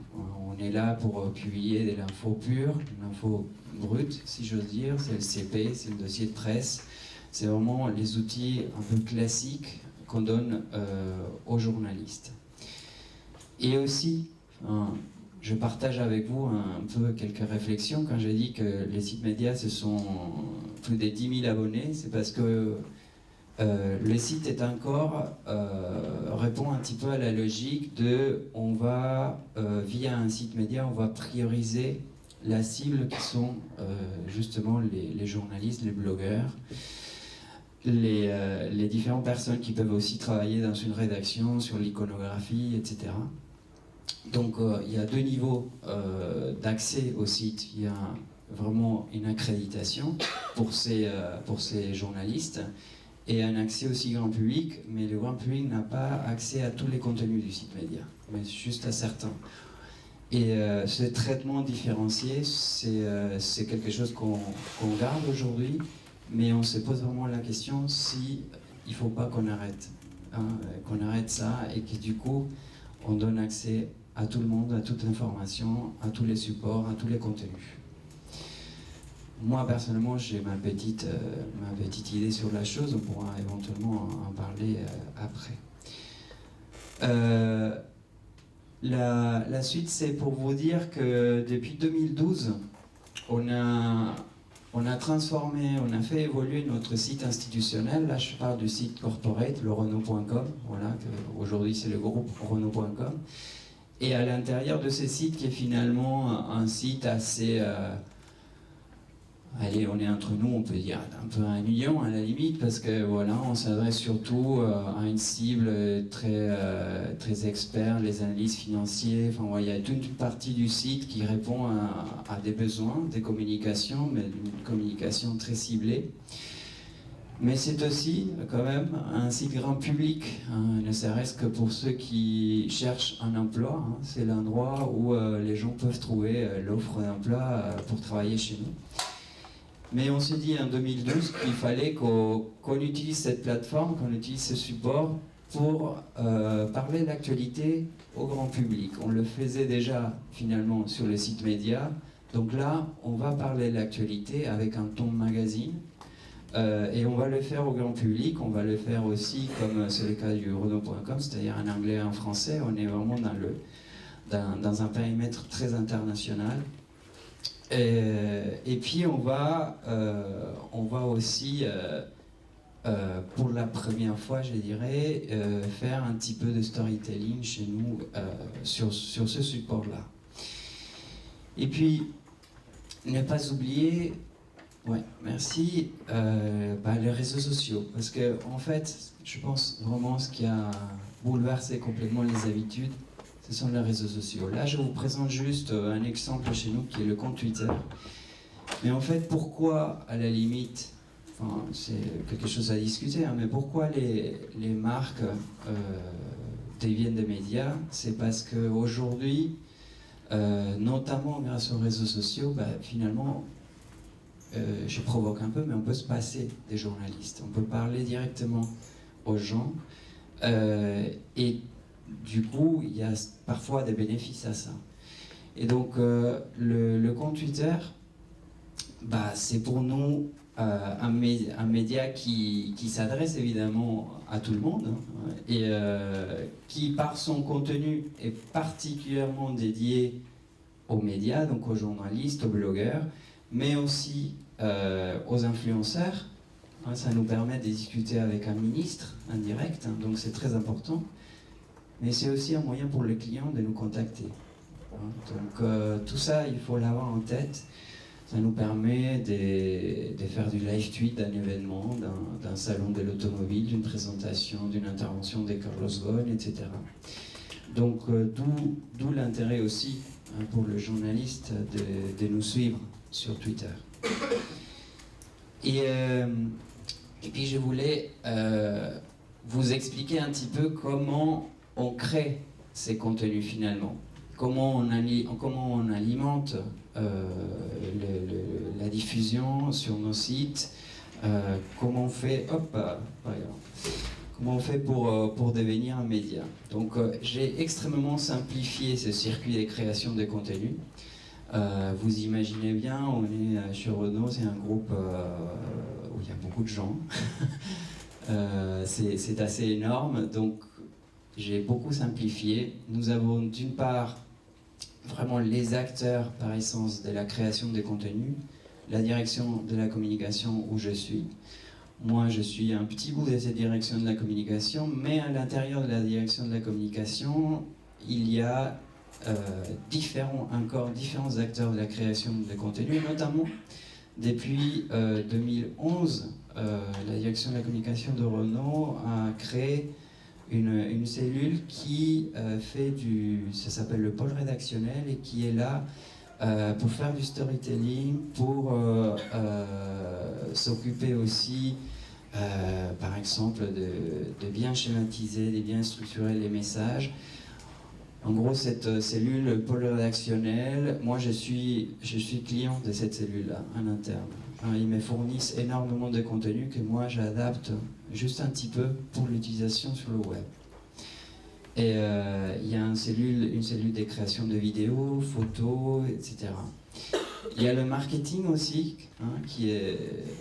On est là pour publier de l'info pure, de l'info brute, si j'ose dire. C'est le CP, c'est le dossier de presse. C'est vraiment les outils un peu classiques qu'on donne aux journalistes. Et aussi, je partage avec vous un peu quelques réflexions. Quand j'ai dit que les sites médias, ce sont plus de 10 000 abonnés, c'est parce que le site est encore, répond un petit peu à la logique de, on va, via un site média, on va prioriser la cible qui sont justement les journalistes, les blogueurs, les différentes personnes qui peuvent aussi travailler dans une rédaction sur l'iconographie, etc. Donc il y a deux niveaux d'accès au site. Il y a vraiment une accréditation pour ces journalistes, et un accès aussi grand public, mais le grand public n'a pas accès à tous les contenus du site média, mais juste à certains. Et ce traitement différencié, c'est quelque chose qu'on garde aujourd'hui, mais on se pose vraiment la question si il ne faut pas qu'on arrête, hein, qu'on arrête ça, et que du coup, on donne accès à tout le monde, à toute l'information, à tous les supports, à tous les contenus. Moi, personnellement, j'ai ma petite idée sur la chose, on pourra éventuellement en parler après. La suite, c'est pour vous dire que depuis 2012, on a transformé, on a fait évoluer notre site institutionnel. Là, je parle du site corporate, le Renault.com, voilà, aujourd'hui c'est le groupe Renault.com. Et à l'intérieur de ce site, qui est finalement un site assez... allez, on est entre nous, on peut dire un peu ennuyant à la limite, parce que voilà, on s'adresse surtout à une cible très expert, les analystes financiers. Enfin, ouais, il y a toute une partie du site qui répond à des besoins, des communications, mais une communication très ciblée. Mais c'est aussi quand même un site grand public, hein, ne serait-ce que pour ceux qui cherchent un emploi. Hein, c'est l'endroit où les gens peuvent trouver l'offre d'emploi pour travailler chez nous. Mais on s'est dit en 2012 qu'il fallait qu'on utilise cette plateforme, qu'on utilise ce support pour parler d'actualité au grand public. On le faisait déjà finalement sur le site média. Donc là, on va parler de l'actualité avec un ton magazine. Et on va le faire au grand public, on va le faire aussi comme c'est le cas du Renault.com, c'est-à-dire en anglais et en français. On est vraiment dans un périmètre très international. Et puis on va aussi, pour la première fois, je dirais, faire un petit peu de storytelling chez nous sur ce support-là. Et puis, ne pas oublier... Oui, merci. Les réseaux sociaux, parce que en fait, je pense vraiment ce qui a bouleversé complètement les habitudes, ce sont les réseaux sociaux. Là, je vous présente juste un exemple chez nous qui est le compte Twitter. Mais en fait, pourquoi, à la limite, enfin, c'est quelque chose à discuter, hein, mais pourquoi les marques deviennent des médias? C'est parce qu'aujourd'hui, notamment grâce aux réseaux sociaux, finalement, je provoque un peu, mais on peut se passer des journalistes. On peut parler directement aux gens. Et du coup, il y a parfois des bénéfices à ça. Et donc, le compte Twitter, c'est pour nous un média qui s'adresse évidemment à tout le monde, hein, et qui, par son contenu, est particulièrement dédié aux médias, donc aux journalistes, aux blogueurs, mais aussi aux influenceurs. Hein, ça nous permet de discuter avec un ministre indirect, hein, donc c'est très important. Mais c'est aussi un moyen pour les clients de nous contacter. Hein, donc tout ça, il faut l'avoir en tête. Ça nous permet de faire du live tweet d'un événement, d'un salon de l'automobile, d'une présentation, d'une intervention des Carlos Ghosn, etc. Donc d'où l'intérêt aussi, hein, pour le journaliste de nous suivre sur Twitter. Et puis je voulais vous expliquer un petit peu comment on crée ces contenus finalement, comment on alimente la diffusion sur nos sites, comment on fait, comment on fait pour devenir un média. Donc j'ai extrêmement simplifié ce circuit de création de contenu. Vous imaginez bien, on est chez Renault, c'est un groupe où il y a beaucoup de gens. C'est assez énorme, donc j'ai beaucoup simplifié. Nous avons d'une part vraiment les acteurs par essence de la création des contenus, la direction de la communication où je suis. Moi, je suis un petit bout de cette direction de la communication, mais à l'intérieur de la direction de la communication, il y a différents acteurs de la création de contenu, notamment depuis 2011, la direction de la communication de Renault a créé une cellule qui ça s'appelle le pôle rédactionnel, et qui est là pour faire du storytelling, pour s'occuper aussi, par exemple, de bien schématiser, de bien structurer les messages. En gros, cette cellule, le pôle rédactionnel, moi je suis client de cette cellule-là, en interne. Ils me fournissent énormément de contenu que moi j'adapte juste un petit peu pour l'utilisation sur le web. Et il y a une cellule de création de vidéos, photos, etc. Il y a le marketing aussi, hein,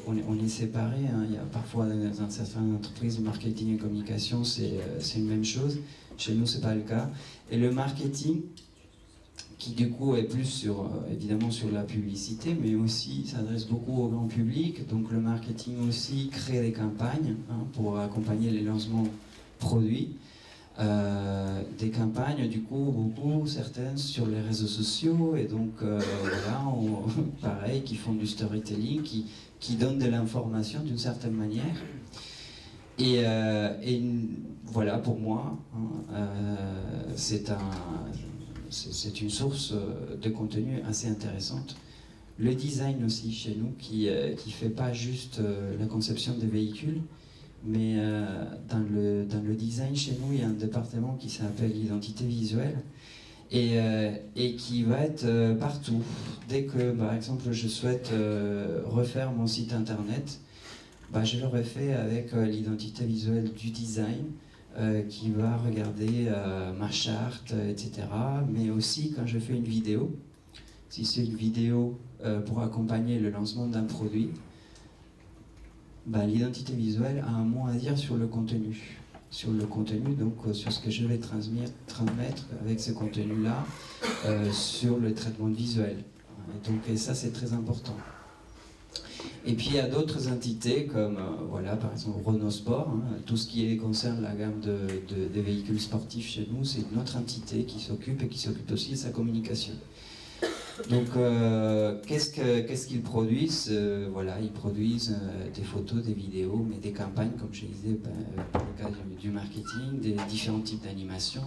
on est séparés. Hein, il y a parfois dans certaines entreprises, le marketing et communication, c'est une même chose. Chez nous, c'est pas le cas. Et le marketing, qui du coup est plus évidemment sur la publicité, mais aussi s'adresse beaucoup au grand public. Donc le marketing aussi crée des campagnes, hein, pour accompagner les lancements produits. Des campagnes, du coup, beaucoup, certaines sur les réseaux sociaux, et donc voilà, pareil, qui font du storytelling, qui donnent de l'information d'une certaine manière. Et voilà, pour moi, hein, c'est une source de contenu assez intéressante le design aussi chez nous, qui fait pas juste la conception des véhicules, mais dans le design chez nous, il y a un département qui s'appelle l'identité visuelle, et qui va être partout. Dès que, par exemple, je souhaite refaire mon site internet, je le refais avec l'identité visuelle du design, qui va regarder ma charte, etc. Mais aussi quand je fais une vidéo, si c'est une vidéo pour accompagner le lancement d'un produit, l'identité visuelle a un mot à dire sur le contenu. Sur le contenu, donc sur ce que je vais transmettre avec ce contenu-là, sur le traitement visuel. Et ça, c'est très important. Et puis il y a d'autres entités comme par exemple Renault Sport, tout ce qui concerne la gamme de véhicules sportifs chez nous, c'est une autre entité qui s'occupe aussi de sa communication. Donc qu'est-ce qu'ils produisent Ils produisent des photos, des vidéos, mais des campagnes, comme je disais, pour le cas du marketing, des différents types d'animations,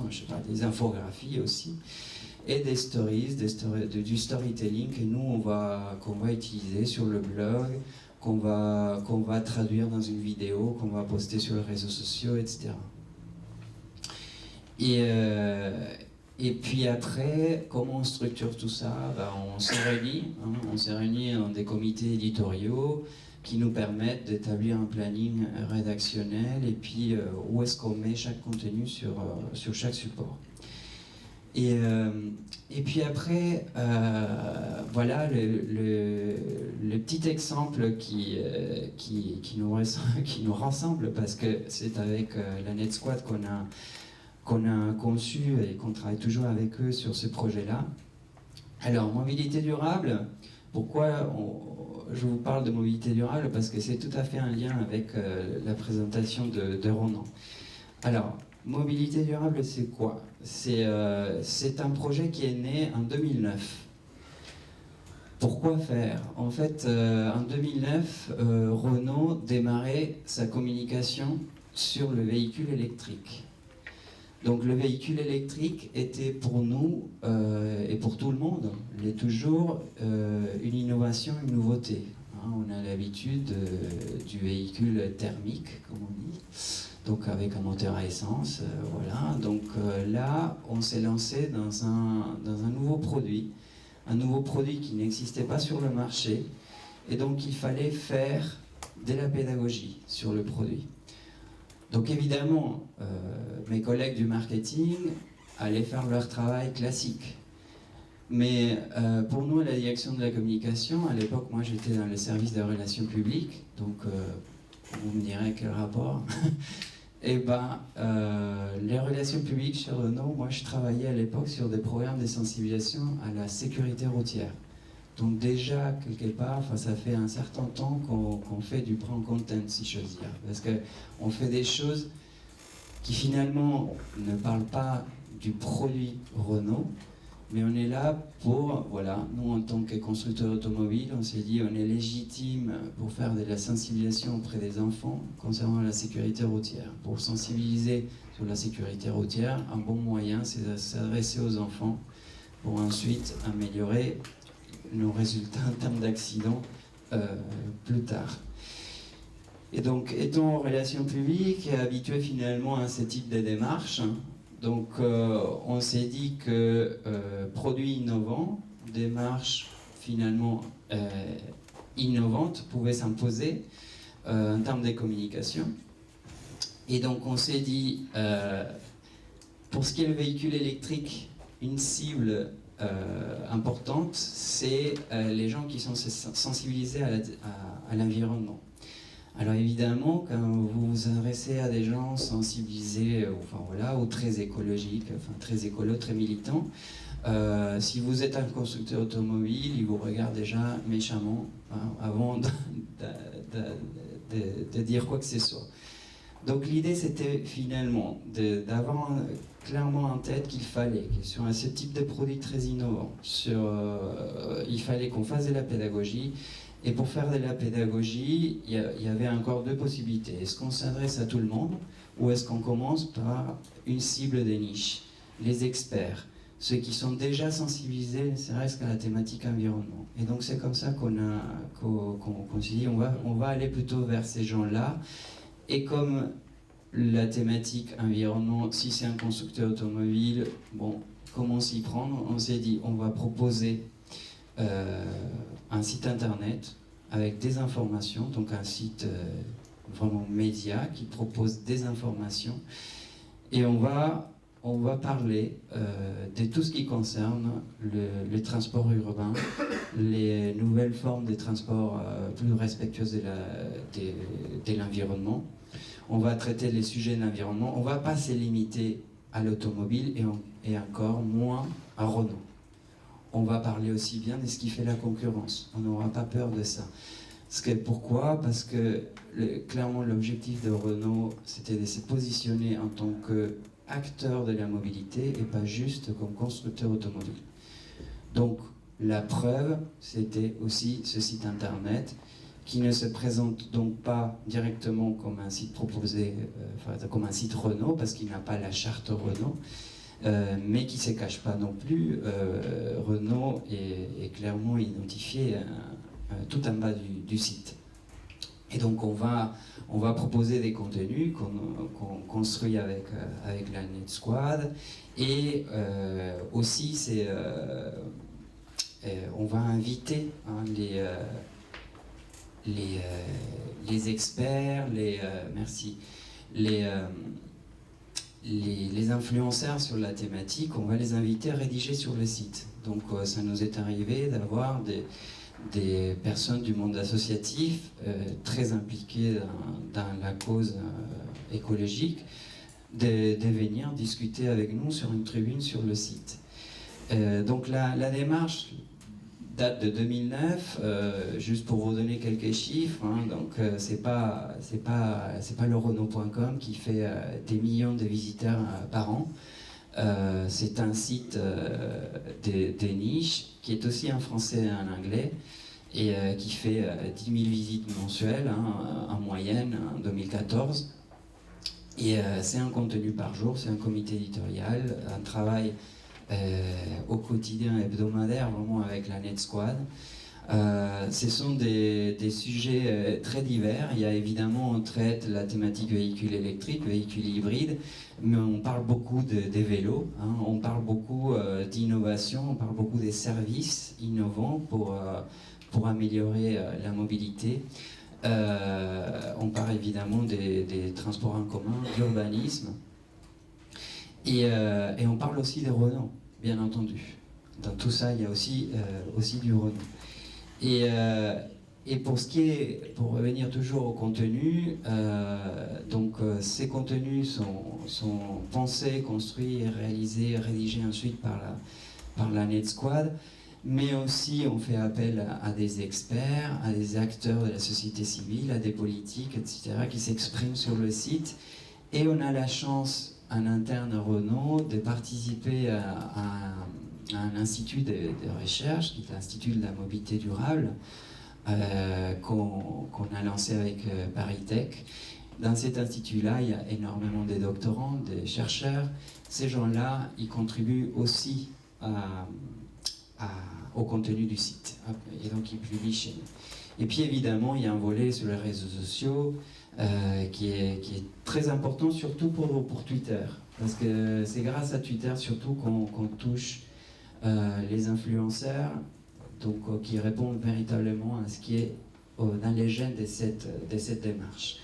des infographies aussi, et des stories, du storytelling que nous qu'on va utiliser sur le blog, qu'on va traduire dans une vidéo, qu'on va poster sur les réseaux sociaux, etc. Et puis après, comment on structure tout ça? On s'est réunis dans des comités éditoriaux qui nous permettent d'établir un planning rédactionnel, et puis où est-ce qu'on met chaque contenu sur chaque support. Et puis après, le petit exemple qui nous rassemble, parce que c'est avec la NetSquad qu'on a conçu et qu'on travaille toujours avec eux sur ce projet-là. Alors, mobilité durable, pourquoi je vous parle de mobilité durable? Parce que c'est tout à fait un lien avec la présentation de Ronan. Alors, mobilité durable, c'est quoi? C'est un projet qui est né en 2009. Pourquoi faire? En fait, en 2009, Renault démarrait sa communication sur le véhicule électrique. Donc le véhicule électrique était pour nous, et pour tout le monde, il est toujours une innovation, une nouveauté. On a l'habitude du véhicule thermique, comme on dit, donc avec un moteur à essence, voilà. Donc là, on s'est lancé dans un nouveau produit qui n'existait pas sur le marché, et donc il fallait faire de la pédagogie sur le produit. Donc évidemment, mes collègues du marketing allaient faire leur travail classique. Mais pour nous, à la direction de la communication, à l'époque, moi j'étais dans le service des relations publiques, donc vous me direz quel rapport. Et les relations publiques chez Renault, moi je travaillais à l'époque sur des programmes de sensibilisation à la sécurité routière. Donc déjà, quelque part, ça fait un certain temps qu'on fait du brand content, si j'ose dire. Parce qu'on fait des choses qui finalement ne parlent pas du produit Renault, mais on est là pour, nous en tant que constructeur automobile, on s'est dit on est légitime pour faire de la sensibilisation auprès des enfants concernant la sécurité routière. Pour sensibiliser sur la sécurité routière, un bon moyen, c'est de s'adresser aux enfants pour ensuite améliorer nos résultats en termes d'accidents plus tard. Et donc, étant en relations publiques et habitué finalement à ce type de démarche, donc on s'est dit que produit innovant, démarche finalement innovante pouvait s'imposer en termes de communication. Et donc on s'est dit, pour ce qui est le véhicule électrique, une cible importante, c'est les gens qui sont sensibilisés à l'environnement. Alors évidemment, quand vous vous adressez à des gens sensibilisés, ou très écologiques, très écolos, très militants, si vous êtes un constructeur automobile, ils vous regardent déjà méchamment avant de dire quoi que ce soit. Donc l'idée, c'était finalement d'avoir clairement en tête qu'il fallait, que sur ce type de produit très innovant, il fallait qu'on fasse de la pédagogie. Et pour faire de la pédagogie, il y avait encore deux possibilités. Est-ce qu'on s'adresse à tout le monde, ou est-ce qu'on commence par une cible de niche, les experts, ceux qui sont déjà sensibilisés, c'est reste qu'à la thématique environnement. Et donc c'est comme ça qu'on s'est dit, on va aller plutôt vers ces gens-là. Et comme la thématique environnement, si c'est un constructeur automobile, bon, comment s'y prendre? On s'est dit, on va proposer un site internet avec des informations, donc un site vraiment média qui propose des informations, et on va parler de tout ce qui concerne le transport urbain, les nouvelles formes de transport plus respectueuses de l'environnement. On va traiter les sujets de l'environnement. On ne va pas se limiter à l'automobile et encore moins à Renault. On va parler aussi bien de ce qui fait la concurrence. On n'aura pas peur de ça. Pourquoi? Parce que clairement l'objectif de Renault, c'était de se positionner en tant qu'acteur de la mobilité et pas juste comme constructeur automobile. Donc la preuve, c'était aussi ce site internet qui ne se présente donc pas directement comme un site proposé, comme un site Renault, parce qu'il n'a pas la charte Renault, mais qui ne se cache pas non plus. Renault est clairement identifié tout en bas du site. Et donc on va proposer des contenus qu'on construit avec la Net Squad, et aussi on va inviter les experts, les influenceurs sur la thématique. On va les inviter à rédiger sur le site. Donc ça nous est arrivé d'avoir des personnes du monde associatif très impliquées dans la cause écologique de venir discuter avec nous sur une tribune sur le site. Donc la démarche date de 2009, juste pour vous donner quelques chiffres, hein, donc c'est pas le Renault.com qui fait des millions de visiteurs par an. C'est un site des niches qui est aussi en français et en anglais, et qui fait 10 000 visites mensuelles en moyenne en 2014. Et c'est un contenu par jour, c'est un comité éditorial, un travail au quotidien, hebdomadaire, vraiment avec la Net Squad. Ce sont des sujets très divers. Il y a évidemment, on traite la thématique véhicule électrique, véhicule hybride, mais on parle beaucoup des vélos, hein, on parle beaucoup d'innovation, on parle beaucoup des services innovants pour améliorer la mobilité. On parle évidemment des transports en commun, d'urbanisme. Et on parle aussi des Renault, bien entendu. Dans tout ça, il y a aussi du Renault. Et pour revenir toujours au contenu, ces contenus sont pensés, construits, réalisés, rédigés ensuite par la Net Squad, mais aussi on fait appel à des experts, à des acteurs de la société civile, à des politiques, etc., qui s'expriment sur le site. Et on a la chance en interne à Renault de participer à un institut de recherche, qui est l'Institut de la mobilité durable, qu'on a lancé avec ParisTech. Dans cet institut-là, il y a énormément de doctorants, des chercheurs. Ces gens-là, ils contribuent aussi au contenu du site. Et donc, ils publient chez nous. Et puis, évidemment, il y a un volet sur les réseaux sociaux qui est très important, surtout pour Twitter. Parce que c'est grâce à Twitter, surtout, qu'on touche les influenceurs, donc qui répondent véritablement à ce qui est dans les gènes de cette démarche.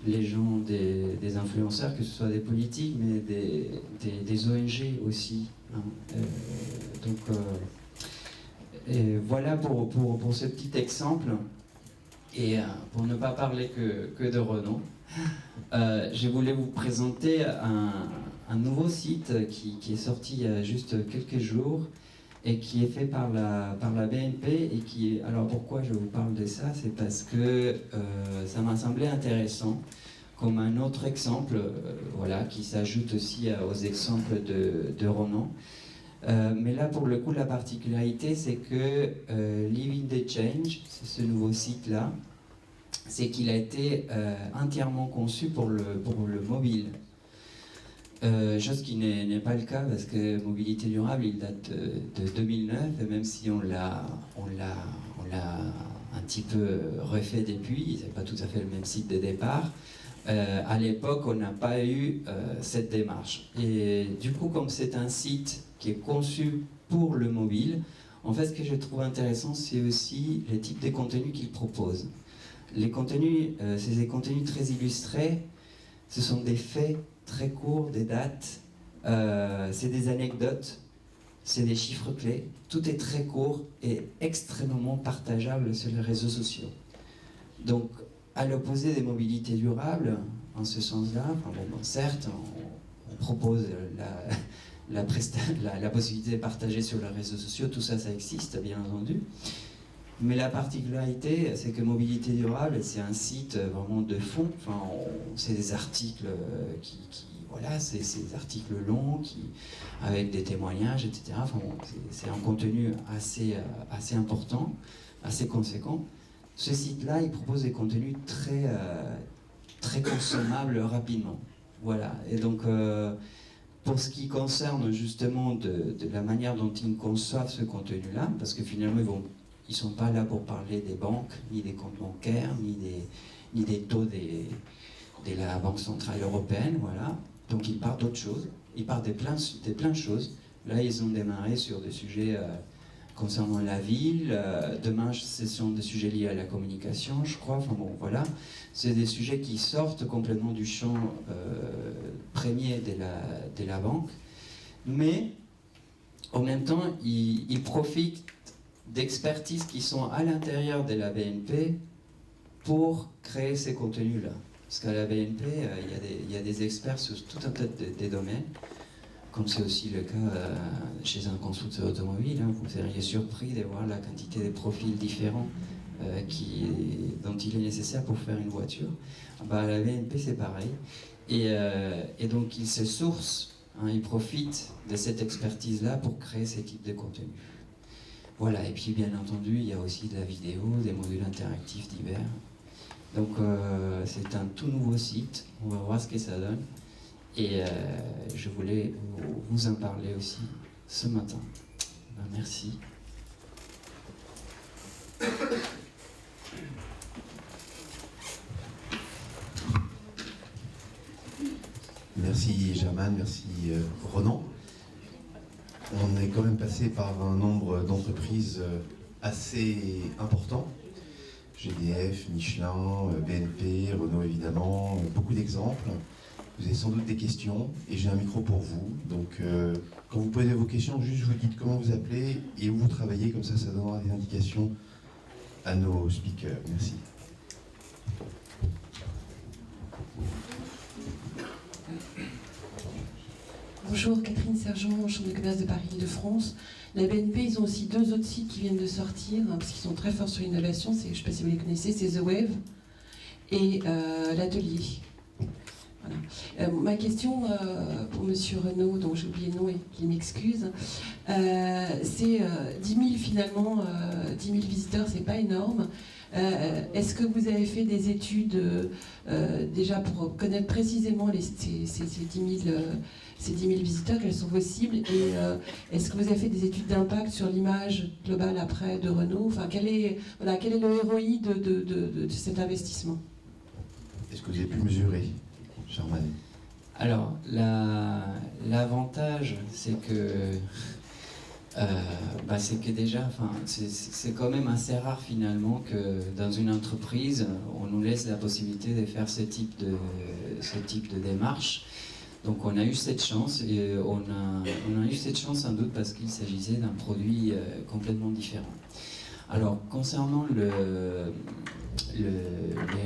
Les gens, des influenceurs, que ce soit des politiques, mais des ONG aussi. Hein. Et voilà pour ce petit exemple. Et pour ne pas parler que de Renault, je voulais vous présenter un nouveau site qui est sorti il y a juste quelques jours, et qui est fait par la BNP, et alors pourquoi je vous parle de ça, c'est parce que ça m'a semblé intéressant comme un autre exemple, qui s'ajoute aussi aux exemples de Renault. Mais là, pour le coup, la particularité, c'est que Living the Change, c'est ce nouveau site-là, c'est qu'il a été entièrement conçu pour le mobile. Chose qui n'est pas le cas parce que mobilité durable, il date de 2009 et même si on l'a un petit peu refait depuis, c'est pas tout à fait le même site de départ. À l'époque, on n'a pas eu cette démarche. Et du coup, comme c'est un site qui est conçu pour le mobile, en fait, ce que je trouve intéressant, c'est aussi les types de contenus qu'il propose. Les contenus, c'est des contenus très illustrés, ce sont des faits très courts, des dates, c'est des anecdotes, c'est des chiffres clés. Tout est très court et extrêmement partageable sur les réseaux sociaux. Donc, à l'opposé des mobilités durables, en ce sens-là, certes, on propose la possibilité de partager sur les réseaux sociaux, tout ça, ça existe, bien entendu. Mais la particularité, c'est que Mobilité Durable, c'est un site vraiment de fond. Enfin, c'est des articles voilà, c'est des articles longs avec des témoignages, etc. Enfin, c'est un contenu assez important, assez conséquent. Ce site-là, il propose des contenus très consommables rapidement. Voilà. Et donc, pour ce qui concerne justement de la manière dont ils conçoivent ce contenu-là, parce que finalement, ils ne sont pas là pour parler des banques, ni des comptes bancaires, ni des taux de la Banque Centrale Européenne, voilà. Donc ils parlent d'autres choses, ils parlent de plein de choses. Là, ils ont démarré sur des sujets concernant la ville. Demain, ce sont des sujets liés à la communication, je crois. Enfin bon, voilà. C'est des sujets qui sortent complètement du champ premier de la banque. Mais, en même temps, ils profitent d'expertises qui sont à l'intérieur de la BNP pour créer ces contenus-là. Parce qu'à la BNP, il y a des experts sur tout un tas de domaines, comme c'est aussi le cas chez un constructeur automobile. Hein. Vous seriez surpris de voir la quantité de profils différents dont il est nécessaire pour faire une voiture. À la BNP, c'est pareil. Et donc, ils se sourcent, hein, ils profitent de cette expertise-là pour créer ces types de contenus. Voilà, et puis bien entendu, il y a aussi de la vidéo, des modules interactifs divers. Donc c'est un tout nouveau site, on va voir ce que ça donne. Et je voulais vous en parler aussi ce matin. Merci. Merci Germaine, merci Ronan. On est quand même passé par un nombre d'entreprises assez important. GDF, Michelin, BNP, Renault évidemment, beaucoup d'exemples. Vous avez sans doute des questions et j'ai un micro pour vous. Donc quand vous posez vos questions, juste vous dites comment vous appelez et où vous travaillez, comme ça donnera des indications à nos speakers. Merci. Bonjour, Catherine Sergent, Chambre de commerce de Paris-Île-de-France. La BNP, ils ont aussi deux autres sites qui viennent de sortir, hein, parce qu'ils sont très forts sur l'innovation, je ne sais pas si vous les connaissez, c'est The Wave et l'Atelier. Voilà. Ma question pour Monsieur Renaud, dont j'ai oublié le nom et qui m'excuse, c'est 10 000 finalement, 10 000 visiteurs, c'est pas énorme. Est-ce que vous avez fait des études déjà pour connaître précisément ces 10 000 visiteurs, quelles sont vos cibles, et est-ce que vous avez fait des études d'impact sur l'image globale après de Renault? Enfin, quel est le ROI de cet investissement? Est-ce que vous avez pu mesurer, Germaine? Alors, l'avantage, c'est que déjà, c'est quand même assez rare finalement que dans une entreprise, on nous laisse la possibilité de faire ce type de démarche. Donc on a eu cette chance, et on a eu cette chance sans doute parce qu'il s'agissait d'un produit complètement différent. Alors concernant les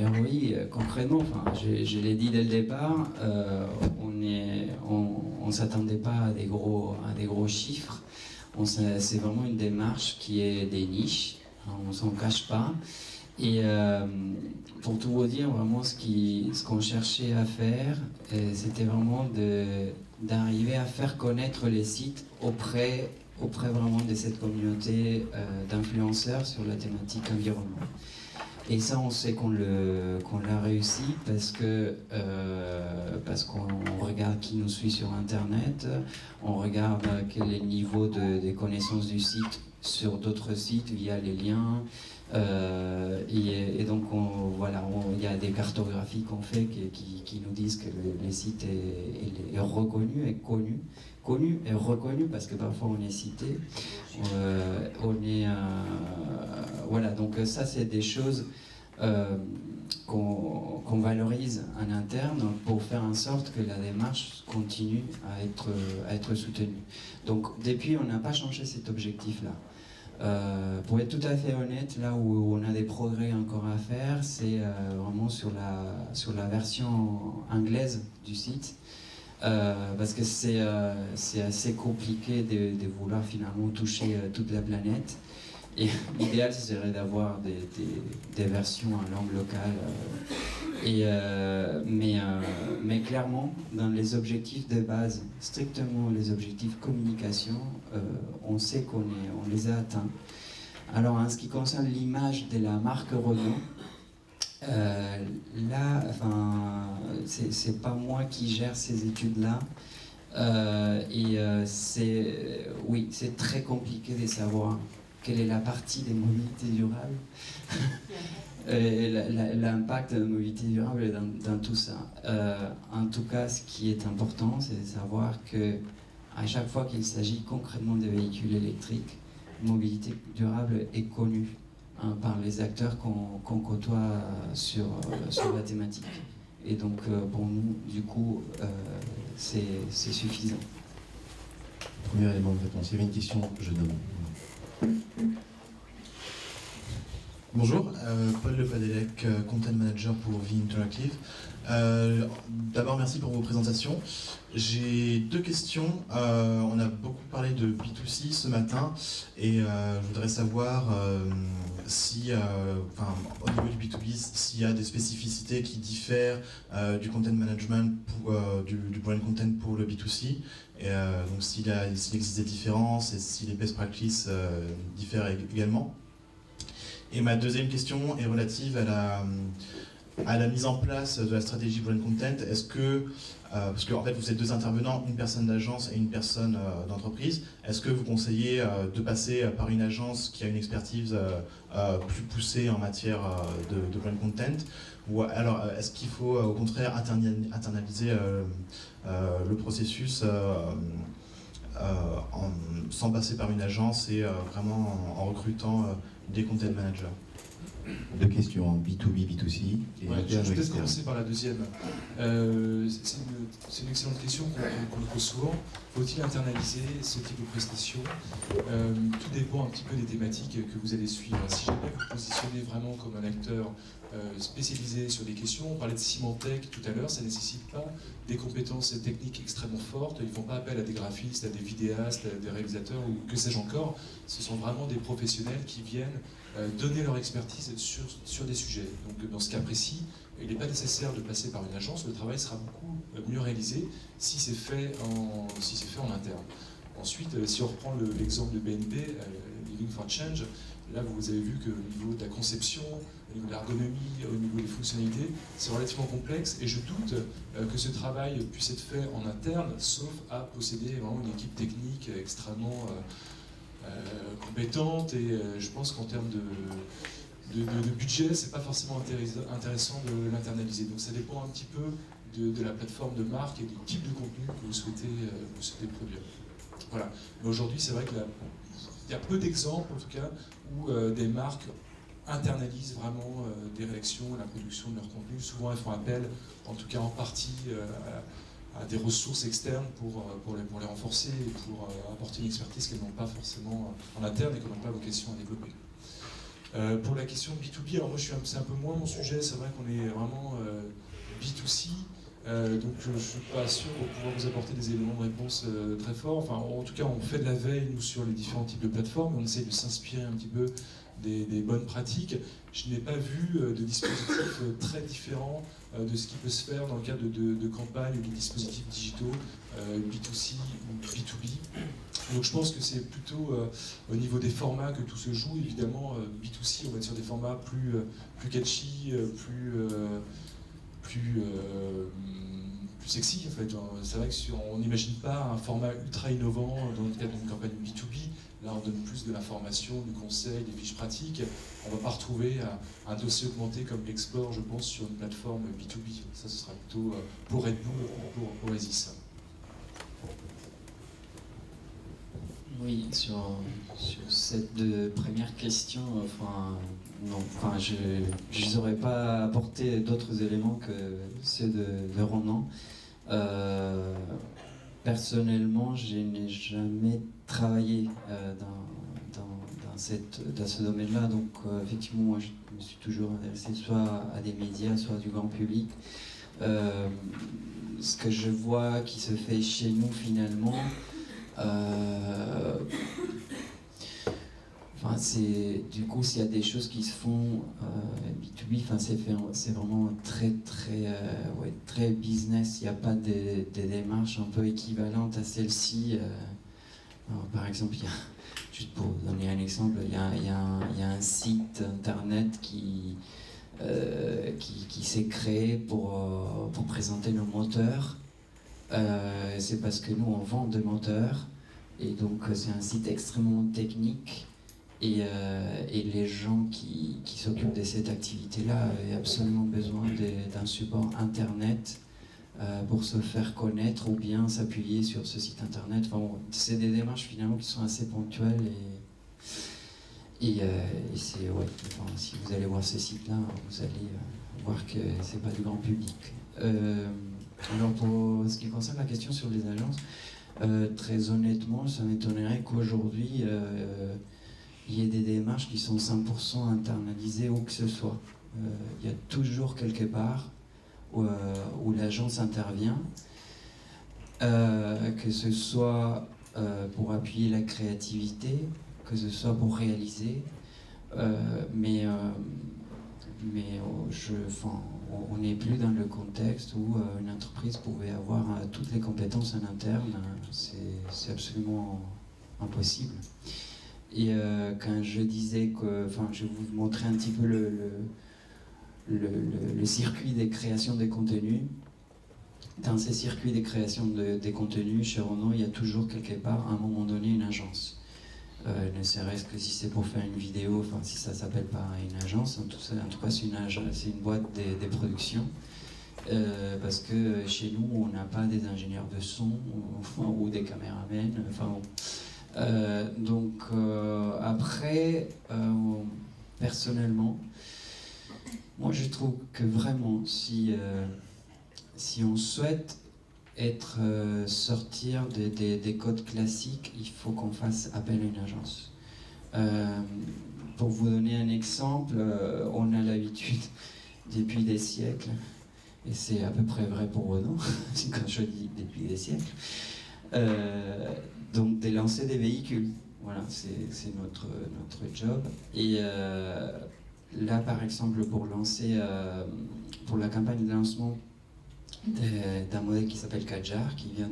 ROI, concrètement, je l'ai dit dès le départ, on ne s'attendait pas à des gros chiffres. C'est vraiment une démarche qui est des niches, on ne s'en cache pas. Et pour tout vous dire, vraiment ce qu'on cherchait à faire, c'était vraiment d'arriver à faire connaître les sites auprès vraiment de cette communauté d'influenceurs sur la thématique environnement. Et ça, on sait qu'on l'a réussi parce qu'on regarde qui nous suit sur Internet, on regarde quel est le niveau des connaissances du site sur d'autres sites via les liens. Et donc, il y a des cartographies qu'on fait qui nous disent que le site est reconnu et connu et reconnu parce que parfois on est cité. Voilà, donc ça c'est des choses qu'on valorise en interne pour faire en sorte que la démarche continue à être soutenue. Donc depuis, on n'a pas changé cet objectif-là. Pour être tout à fait honnête, là où on a des progrès encore à faire, c'est vraiment sur la version anglaise du site. Parce que c'est assez compliqué de vouloir finalement toucher toute la planète. Et l'idéal, ce serait d'avoir des versions en langue locale. Mais clairement, dans les objectifs de base, strictement les objectifs communication, on sait qu'on les a atteints. Alors, en ce qui concerne l'image de la marque Renault, là, c'est pas moi qui gère ces études-là. C'est très compliqué de savoir quelle est la partie des mobilités durables, l'impact de la mobilité durable dans tout ça. En tout cas, ce qui est important, c'est de savoir que à chaque fois qu'il s'agit concrètement de véhicules électriques, mobilité durable est connue par les acteurs qu'on côtoie sur la thématique. Et donc, pour nous, du coup, c'est suffisant. Premier élément de réponse. Il y avait une question, jeune homme. Bonjour, Paul Lepadelec, Content Manager pour Vie Interactive. D'abord, merci pour vos présentations. J'ai deux questions. On a beaucoup parlé de B2C ce matin et je voudrais savoir si, au niveau du B2B, s'il y a des spécificités qui diffèrent du content management, du brand content pour le B2C. Et donc s'il existe des différences et si les best practices diffèrent également. Et ma deuxième question est relative à la mise en place de la stratégie brand content. Est-ce que, parce que en fait vous êtes deux intervenants, une personne d'agence et une personne d'entreprise, est-ce que vous conseillez de passer par une agence qui a une expertise plus poussée en matière de brand content, ou alors est-ce qu'il faut au contraire internaliser le processus sans passer par une agence et vraiment en recrutant des content managers? Deux questions, B2B, B2C. Je vais peut-être commencer par la deuxième. C'est une excellente question qu'on pose souvent. Faut-il internaliser ce type de prestations? Tout dépend un petit peu des thématiques que vous allez suivre. Si jamais vous vous positionnez vraiment comme un acteur spécialisé sur des questions, on parlait de Symantec tout à l'heure, ça ne nécessite pas des compétences techniques extrêmement fortes, ils ne font pas appel à des graphistes, à des vidéastes, à des réalisateurs ou que sais-je encore. Ce sont vraiment des professionnels qui viennent donner leur expertise sur des sujets. Donc dans ce cas précis, il n'est pas nécessaire de passer par une agence, le travail sera beaucoup mieux réalisé si c'est fait en interne. Ensuite, si on reprend l'exemple de BNP, Living for Change, là vous avez vu qu'au niveau de la conception, au niveau de l'ergonomie, au niveau des fonctionnalités, c'est relativement complexe et je doute que ce travail puisse être fait en interne, sauf à posséder vraiment une équipe technique extrêmement compétente et je pense qu'en termes de budget, c'est pas forcément intéressant de l'internaliser. Donc ça dépend un petit peu de la plateforme de marque et du type de contenu que vous souhaitez produire. Voilà. Mais aujourd'hui, c'est vrai qu'il y a peu d'exemples, en tout cas, où des marques internalisent vraiment des réactions, la production de leur contenu. Souvent, elles font appel, en tout cas en partie, à des ressources externes pour les renforcer et pour apporter une expertise qu'elles n'ont pas forcément en interne et qu'elles n'ont pas vocation à développer. Pour la question B2B, alors moi c'est un peu moins mon sujet, c'est vrai qu'on est vraiment B2C, donc je ne suis pas sûr de pouvoir vous apporter des éléments de réponse très forts. Enfin, en tout cas, on fait de la veille, nous, sur les différents types de plateformes, on essaie de s'inspirer un petit peu des bonnes pratiques. Je n'ai pas vu de dispositifs très différents de ce qui peut se faire dans le cadre de campagnes ou de dispositifs digitaux B2C ou B2B. Donc je pense que c'est plutôt au niveau des formats que tout se joue. Évidemment, B2C, on va être sur des formats plus catchy, plus sexy en fait. C'est vrai qu'on n'imagine pas un format ultra innovant dans le cadre d'une campagne B2B. Là, on donne plus de l'information, du conseil, des fiches pratiques. On ne va pas retrouver un dossier augmenté comme l'export, je pense, sur une plateforme B2B. Ça, ce sera plutôt pour Red Bull ou pour Oasis. Oui, sur cette première question, je n'aurais pas apporté d'autres éléments que ceux de Ronan. Personnellement, je n'ai jamais travaillé dans ce domaine-là, donc effectivement, moi, je me suis toujours intéressé soit à des médias, soit du grand public. Ce que je vois qui se fait chez nous, finalement, du coup, s'il y a des choses qui se font B2B, c'est vraiment très business. Il n'y a pas des démarches un peu équivalentes à celle-ci. Par exemple, juste pour donner un exemple, il y a un site internet qui s'est créé pour présenter nos moteurs. C'est parce que nous, on vend des moteurs. Et donc, c'est un site extrêmement technique. Et les gens qui s'occupent de cette activité-là ont absolument besoin d'un support internet pour se faire connaître ou bien s'appuyer sur ce site internet. Enfin, bon, c'est des démarches finalement qui sont assez ponctuelles et c'est, ouais, enfin, si vous allez voir ce site-là, vous allez voir que c'est pas du grand public. Alors pour ce qui concerne la question sur les agences, très honnêtement, ça m'étonnerait qu'aujourd'hui il y ait des démarches qui sont 100% internalisées où que ce soit. Il y a toujours quelque part où l'agence intervient, que ce soit pour appuyer la créativité, que ce soit pour réaliser, mais on n'est plus dans le contexte où une entreprise pouvait avoir toutes les compétences en interne. C'est absolument impossible. Et quand je disais que, je vais vous montrer un petit peu le circuit des créations des contenus. Dans ces circuits des créations des contenus, chez Renault, il y a toujours quelque part, à un moment donné, une agence. Ne serait-ce que si c'est pour faire une vidéo, si ça s'appelle pas une agence, en tout cas c'est une boîte des productions. Parce que chez nous, on n'a pas des ingénieurs de son ou des caméramens. Après, personnellement, moi je trouve que vraiment, si on souhaite sortir des codes classiques, il faut qu'on fasse appel à une agence. Pour vous donner un exemple, on a l'habitude depuis des siècles, et c'est à peu près vrai pour Renault, quand je dis depuis des siècles, donc de lancer des véhicules. Voilà, c'est notre job. Et là, par exemple, pour la campagne de lancement d'un modèle qui s'appelle Kadjar, qui vient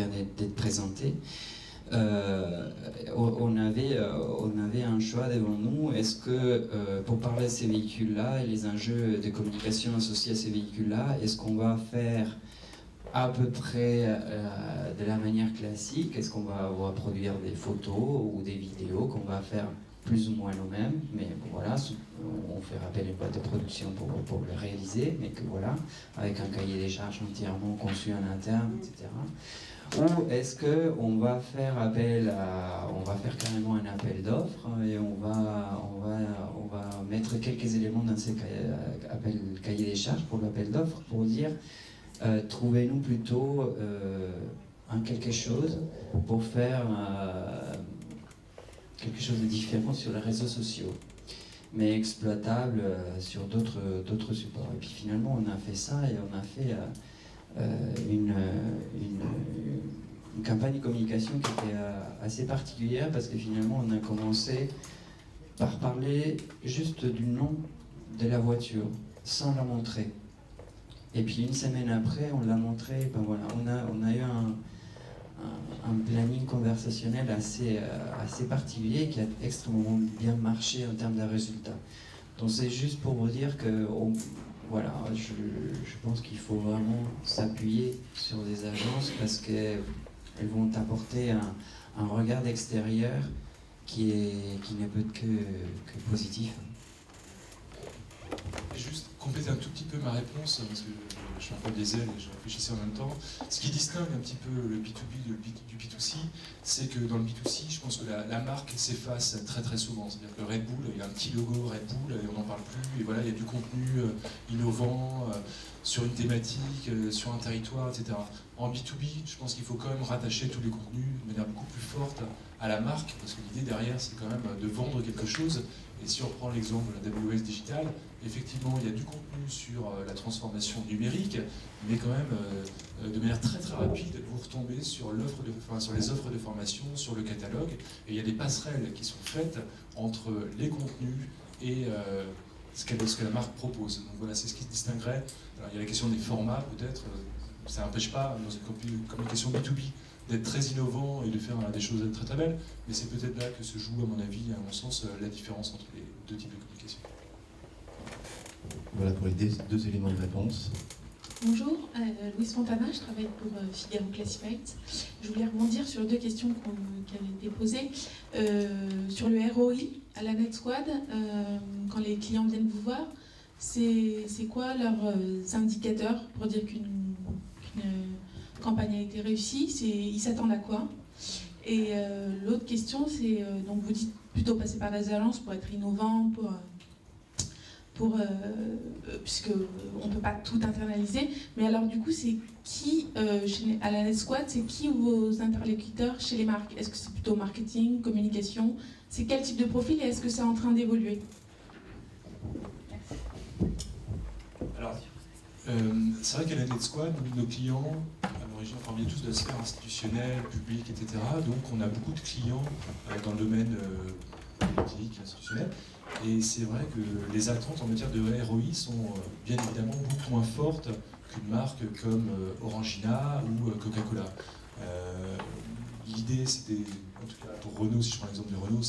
d'être présenté, on avait un choix devant nous. Est-ce que, pour parler de ces véhicules-là et les enjeux de communication associés à ces véhicules-là, est-ce qu'on va faire à peu près de la manière classique? Est-ce qu'on va produire des photos ou des vidéos qu'on va faire plus ou moins nous-mêmes, mais voilà, on fait appel à une boîte de production pour le réaliser, mais que voilà, avec un cahier des charges entièrement conçu en interne, etc. Ou est-ce qu'on va faire carrément un appel d'offres et on va mettre quelques éléments dans ces cahiers des charges pour l'appel d'offres pour dire trouvez-nous plutôt quelque chose pour faire quelque chose de différent sur les réseaux sociaux, mais exploitable sur d'autres supports. Et puis finalement, on a fait ça et on a fait une campagne de communication qui était assez particulière parce que finalement, on a commencé par parler juste du nom de la voiture, sans la montrer. Et puis une semaine après, on l'a montré, ben voilà, on a eu un planning conversationnel assez particulier qui a extrêmement bien marché en termes de résultats. Donc c'est juste pour vous dire que voilà, je pense qu'il faut vraiment s'appuyer sur des agences parce qu'elles vont apporter un regard extérieur qui ne peut que positif. Juste compléter un tout petit peu ma réponse, parce que je suis un peu des ailes et je réfléchissais en même temps. Ce qui distingue un petit peu le B2B du B2C, c'est que dans le B2C, je pense que la marque s'efface très très souvent. C'est-à-dire que Red Bull, il y a un petit logo Red Bull et on n'en parle plus. Et voilà, il y a du contenu innovant sur une thématique, sur un territoire, etc. En B2B, je pense qu'il faut quand même rattacher tous les contenus de manière beaucoup plus forte à la marque, parce que l'idée derrière, c'est quand même de vendre quelque chose. Et si on reprend l'exemple de la WS Digital, effectivement, il y a du contenu sur la transformation numérique, mais quand même, de manière très très rapide, vous retombez sur les offres de formation, sur le catalogue, et il y a des passerelles qui sont faites entre les contenus et ce que la marque propose. Donc voilà, c'est ce qui se distinguerait. Alors, il y a la question des formats, peut-être. Ça n'empêche pas, dans une communication B2B, d'être très innovant et de faire des choses très très belles, mais c'est peut-être là que se joue, à mon avis, à mon sens, la différence entre les deux types de communication. Voilà pour les deux éléments de réponse. Bonjour, Louise Fontana, je travaille pour Figaro Classifieds. Je voulais rebondir sur deux questions qui avaient été posées. Sur le ROI à la NetSquad, quand les clients viennent vous voir, c'est quoi leurs indicateurs pour dire qu'une campagne a été réussie? Ils s'attendent à quoi? Et l'autre question, c'est donc vous dites plutôt passer par des agences pour être innovant, puisque on ne peut pas tout internaliser. Mais alors du coup, c'est qui à la NetSquad, c'est qui vos interlocuteurs chez les marques? Est-ce que c'est plutôt marketing, communication? C'est quel type de profil et est-ce que c'est en train d'évoluer? Alors, c'est vrai qu'à la NetSquad, nos clients, à l'origine, on vient tous de la sphère institutionnelle, publique, etc. Donc on a beaucoup de clients dans le domaine politique, institutionnel. Et c'est vrai que les attentes en matière de ROI sont bien évidemment beaucoup moins fortes qu'une marque comme Orangina ou Coca-Cola. L'idée, c'était, en tout cas pour Renault, si je prends l'exemple de Renault,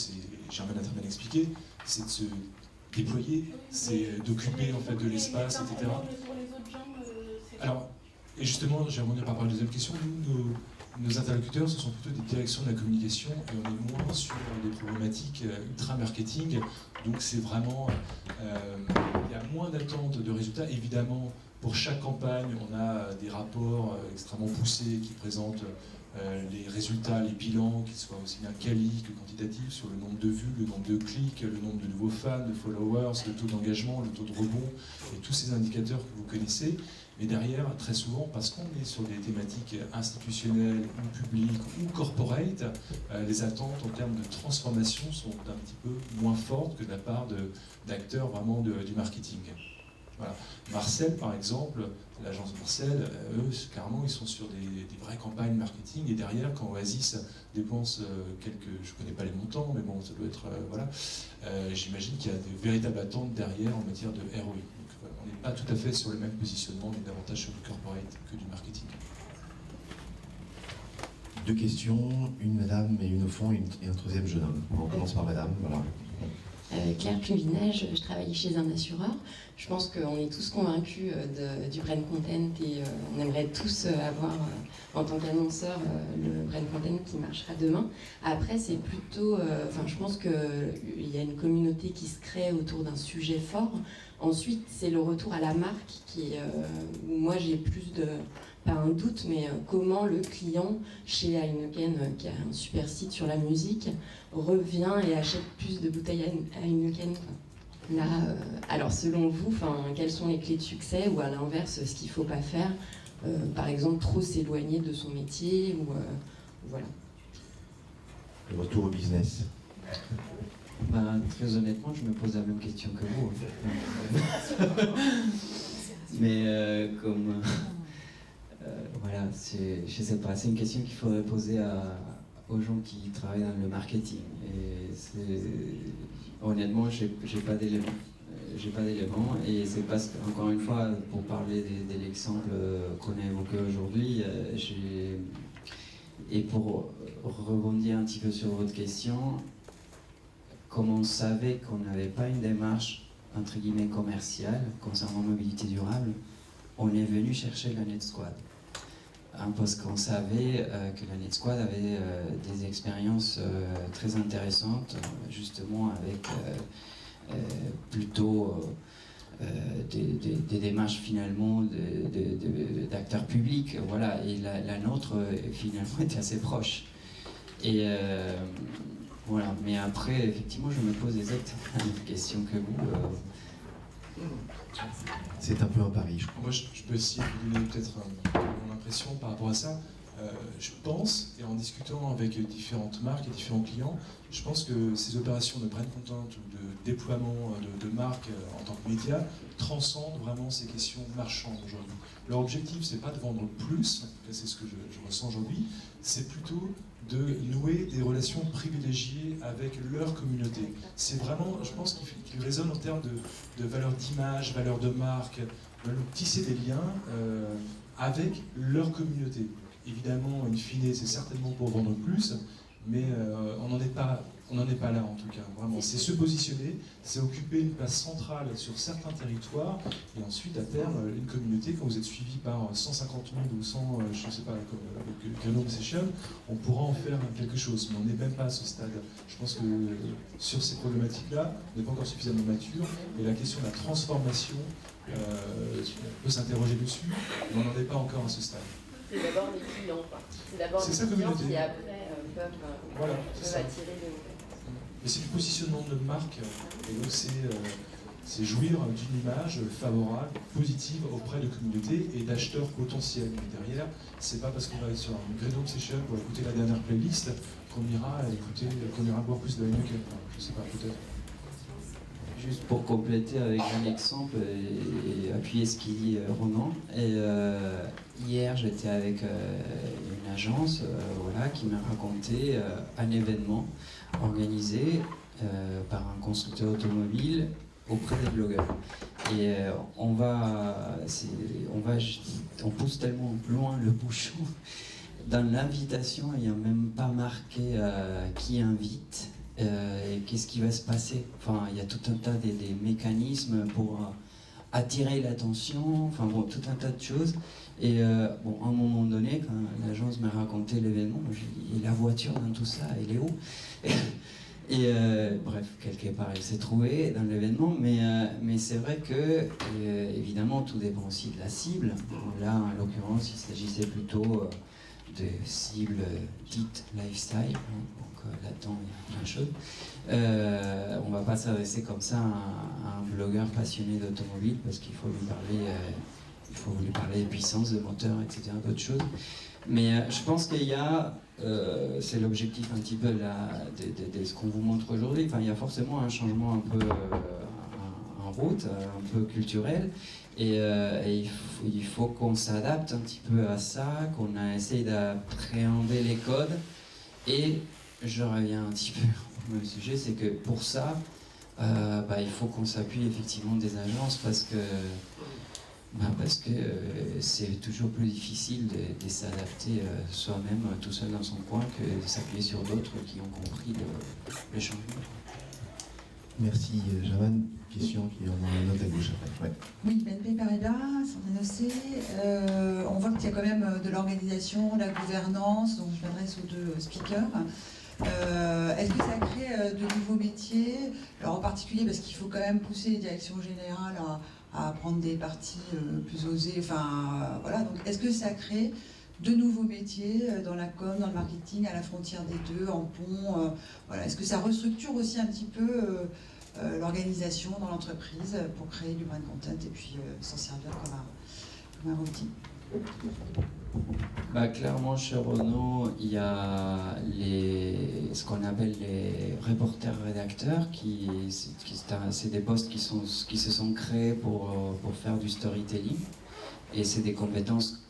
Germaine a très bien expliqué, c'est de se déployer, c'est d'occuper en fait de l'espace, etc. Alors, et justement, j'ai revenir par rapport à la deuxième question, nos interlocuteurs, ce sont plutôt des directions de la communication et on est moins sur des problématiques ultra marketing. Donc c'est vraiment, il y a moins d'attentes de résultats. Évidemment, pour chaque campagne, on a des rapports extrêmement poussés qui présentent les résultats, les bilans, qu'ils soient aussi bien quali que quantitatifs, sur le nombre de vues, le nombre de clics, le nombre de nouveaux fans, de followers, le taux d'engagement, le taux de rebond, et tous ces indicateurs que vous connaissez. Mais derrière, très souvent, parce qu'on est sur des thématiques institutionnelles ou publiques ou corporate, les attentes en termes de transformation sont un petit peu moins fortes que de la part d'acteurs vraiment du marketing. Voilà. Marcel, par exemple, l'agence Marcel, eux, clairement, ils sont sur des vraies campagnes marketing. Et derrière, quand Oasis dépense je ne connais pas les montants, mais bon, ça doit être, voilà, j'imagine qu'il y a de véritables attentes derrière en matière de ROI. Donc, voilà, on n'est pas tout à fait sur le même positionnement, mais davantage sur du corporate que du marketing. Deux questions, une madame et une au fond et un troisième jeune homme. On commence par madame, voilà. Claire Cluvinage, je travaille chez un assureur. Je pense qu'on est tous convaincus du brand content et on aimerait tous avoir, en tant qu'annonceur, le brand content qui marchera demain. Après, c'est plutôt... je pense qu'il y a une communauté qui se crée autour d'un sujet fort. Ensuite, c'est le retour à la marque où moi j'ai plus de... pas un doute, mais comment le client chez Heineken, qui a un super site sur la musique, revient et achète plus de bouteilles à Heineken. Là, alors selon vous, quelles sont les clés de succès ou à l'inverse, ce qu'il ne faut pas faire, par exemple trop s'éloigner de son métier ou voilà. Le retour au business. Très honnêtement, je me pose la même question que vous. Mais comme... voilà, je sais pas, c'est une question qu'il faudrait poser aux gens qui travaillent dans le marketing. Et honnêtement, j'ai pas d'éléments. J'ai pas d'éléments, et c'est parce qu'encore une fois, pour parler de l'exemple qu'on a évoqué aujourd'hui, et pour rebondir un petit peu sur votre question, comme on savait qu'on n'avait pas une démarche entre guillemets commerciale concernant mobilité durable, on est venu chercher la NetSquad. Parce qu'on savait que la NetSquad avait des expériences très intéressantes, justement avec plutôt des démarches finalement d'acteurs publics, voilà, et la nôtre finalement était assez proche. Et voilà, mais après effectivement je me pose exactement la même question que vous. C'est un peu un pari, je crois. Moi, je peux essayer de vous donner peut-être mon impression par rapport à ça. Je pense, et en discutant avec différentes marques et différents clients, je pense que ces opérations de brand content ou de déploiement de marques en tant que média transcendent vraiment ces questions marchandes aujourd'hui. Leur objectif, c'est pas de vendre plus, c'est ce que je ressens aujourd'hui, c'est plutôt de nouer des relations privilégiées avec leur communauté. C'est vraiment, je pense qu'ils résonnent en termes de valeur d'image, valeur de marque, veulent tisser des liens avec leur communauté. Évidemment, in fine, c'est certainement pour vendre plus, mais on n'en est pas là en tout cas. Vraiment, c'est se positionner, c'est occuper une place centrale sur certains territoires, et ensuite à terme, une communauté, quand vous êtes suivi par 150 000 ou 100, je ne sais pas, comme avec Grenoble Session, on pourra en faire quelque chose, mais on n'est même pas à ce stade. Je pense que sur ces problématiques-là, on n'est pas encore suffisamment mature, et la question de la transformation, on peut s'interroger dessus, mais on n'en est pas encore à ce stade. C'est d'abord les clients, quoi. C'est d'abord les clients qui après peuvent attirer les nouvelles. Mais c'est du positionnement de notre marque, et donc c'est jouir d'une image favorable, positive auprès de communautés et d'acheteurs potentiels. Et derrière, c'est pas parce qu'on va être sur un Grenoble Session pour écouter la dernière playlist qu'on ira boire plus de la Heineken. Je sais pas, peut-être. Juste pour compléter avec un exemple et appuyer ce qu'il dit Ronan. Hier, j'étais avec une agence voilà, qui m'a raconté un événement organisé par un constructeur automobile auprès des blogueurs. Et on pousse tellement loin le bouchon. Dans l'invitation, il n'y a même pas marqué qui invite. Et qu'est-ce qui va se passer? Enfin, il y a tout un tas des mécanismes pour attirer l'attention, enfin bon, tout un tas de choses. Et bon, à un moment donné, quand l'agence m'a raconté l'événement, j'ai dit, et la voiture dans tout ça, elle est où? Et bref, quelque part, elle s'est trouvée dans l'événement, mais c'est vrai que, évidemment, tout dépend aussi de la cible. Là, en l'occurrence, il s'agissait plutôt de cibles dites lifestyle, hein. Là-dedans, il y a plein de choses. On ne va pas s'adresser comme ça à un blogueur passionné d'automobile parce qu'il faut lui parler de puissance, de moteur, etc., d'autres choses. Mais je pense qu'il y a, c'est l'objectif un petit peu de ce qu'on vous montre aujourd'hui, enfin, il y a forcément un changement un peu en route, un peu culturel. Et il faut qu'on s'adapte un petit peu à ça, qu'on essaye d'appréhender les codes. Et je reviens un petit peu au sujet, c'est que pour ça, il faut qu'on s'appuie effectivement des agences parce que c'est toujours plus difficile de s'adapter soi-même tout seul dans son coin que de s'appuyer sur d'autres qui ont compris le changement. Merci Javan. Question qui en a une autre à gauche après. Ouais. Oui, BNP Paribas, Santé, on voit qu'il y a quand même de l'organisation, de la gouvernance, donc je m'adresse aux deux speakers. Est-ce que ça crée de nouveaux métiers? Alors en particulier parce qu'il faut quand même pousser les directions générales à prendre des partis plus osés. Enfin, voilà. Donc est-ce que ça crée de nouveaux métiers dans la com, dans le marketing, à la frontière des deux, en pont voilà. Est-ce que ça restructure aussi un petit peu l'organisation dans l'entreprise pour créer du brand content et puis s'en servir comme un outil? Clairement, chez Renault, il y a ce qu'on appelle les reporters-rédacteurs, c'est des postes qui se sont créés pour faire du storytelling. Et c'est des compétences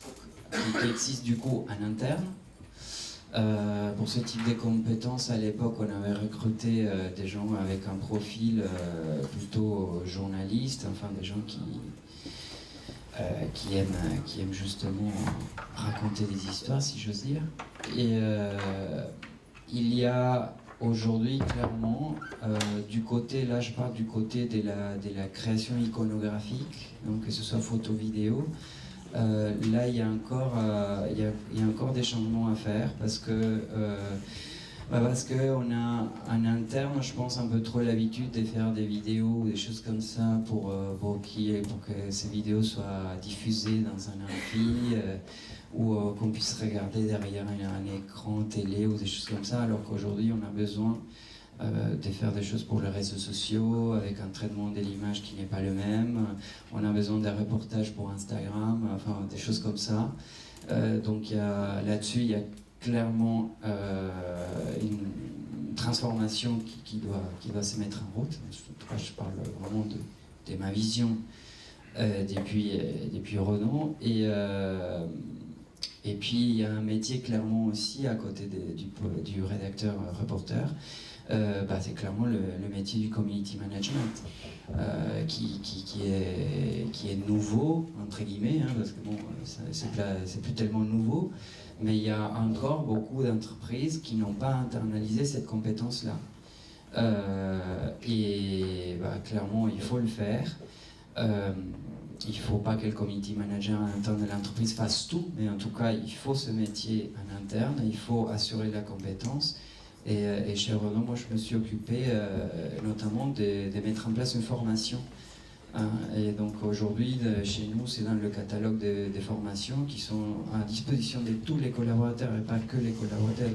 qui existent du coup en interne. Pour ce type de compétences, à l'époque, on avait recruté des gens avec un profil plutôt journaliste, enfin des gens qui aiment justement raconter des histoires, si j'ose dire. Et il y a aujourd'hui, clairement, du côté, là je parle du côté de la création iconographique, donc que ce soit photo-vidéo, là il y a encore des changements à faire parce que on a en interne, je pense, un peu trop l'habitude de faire des vidéos ou des choses comme ça pour que ces vidéos soient diffusées dans un amphi ou qu'on puisse regarder derrière un écran télé ou des choses comme ça, alors qu'aujourd'hui on a besoin de faire des choses pour les réseaux sociaux avec un traitement de l'image qui n'est pas le même. On a besoin des reportages pour Instagram, enfin des choses comme ça. Donc là-dessus, il y a clairement une transformation qui doit se mettre en route. En tout cas, je parle vraiment de ma vision depuis Renault. Et puis, il y a un métier clairement aussi à côté du rédacteur-reporter. C'est clairement le métier du community management qui est nouveau, entre guillemets, hein, parce que bon, c'est plus tellement nouveau, mais il y a encore beaucoup d'entreprises qui n'ont pas internalisé cette compétence-là. Clairement, il faut le faire. Il ne faut pas que le community manager à l'interne de l'entreprise fasse tout, mais en tout cas, il faut ce métier en interne, il faut assurer la compétence. Et chez Renault, moi, je me suis occupé notamment de mettre en place une formation. Et donc aujourd'hui, chez nous, c'est dans le catalogue des formations qui sont à disposition de tous les collaborateurs et pas que les collaborateurs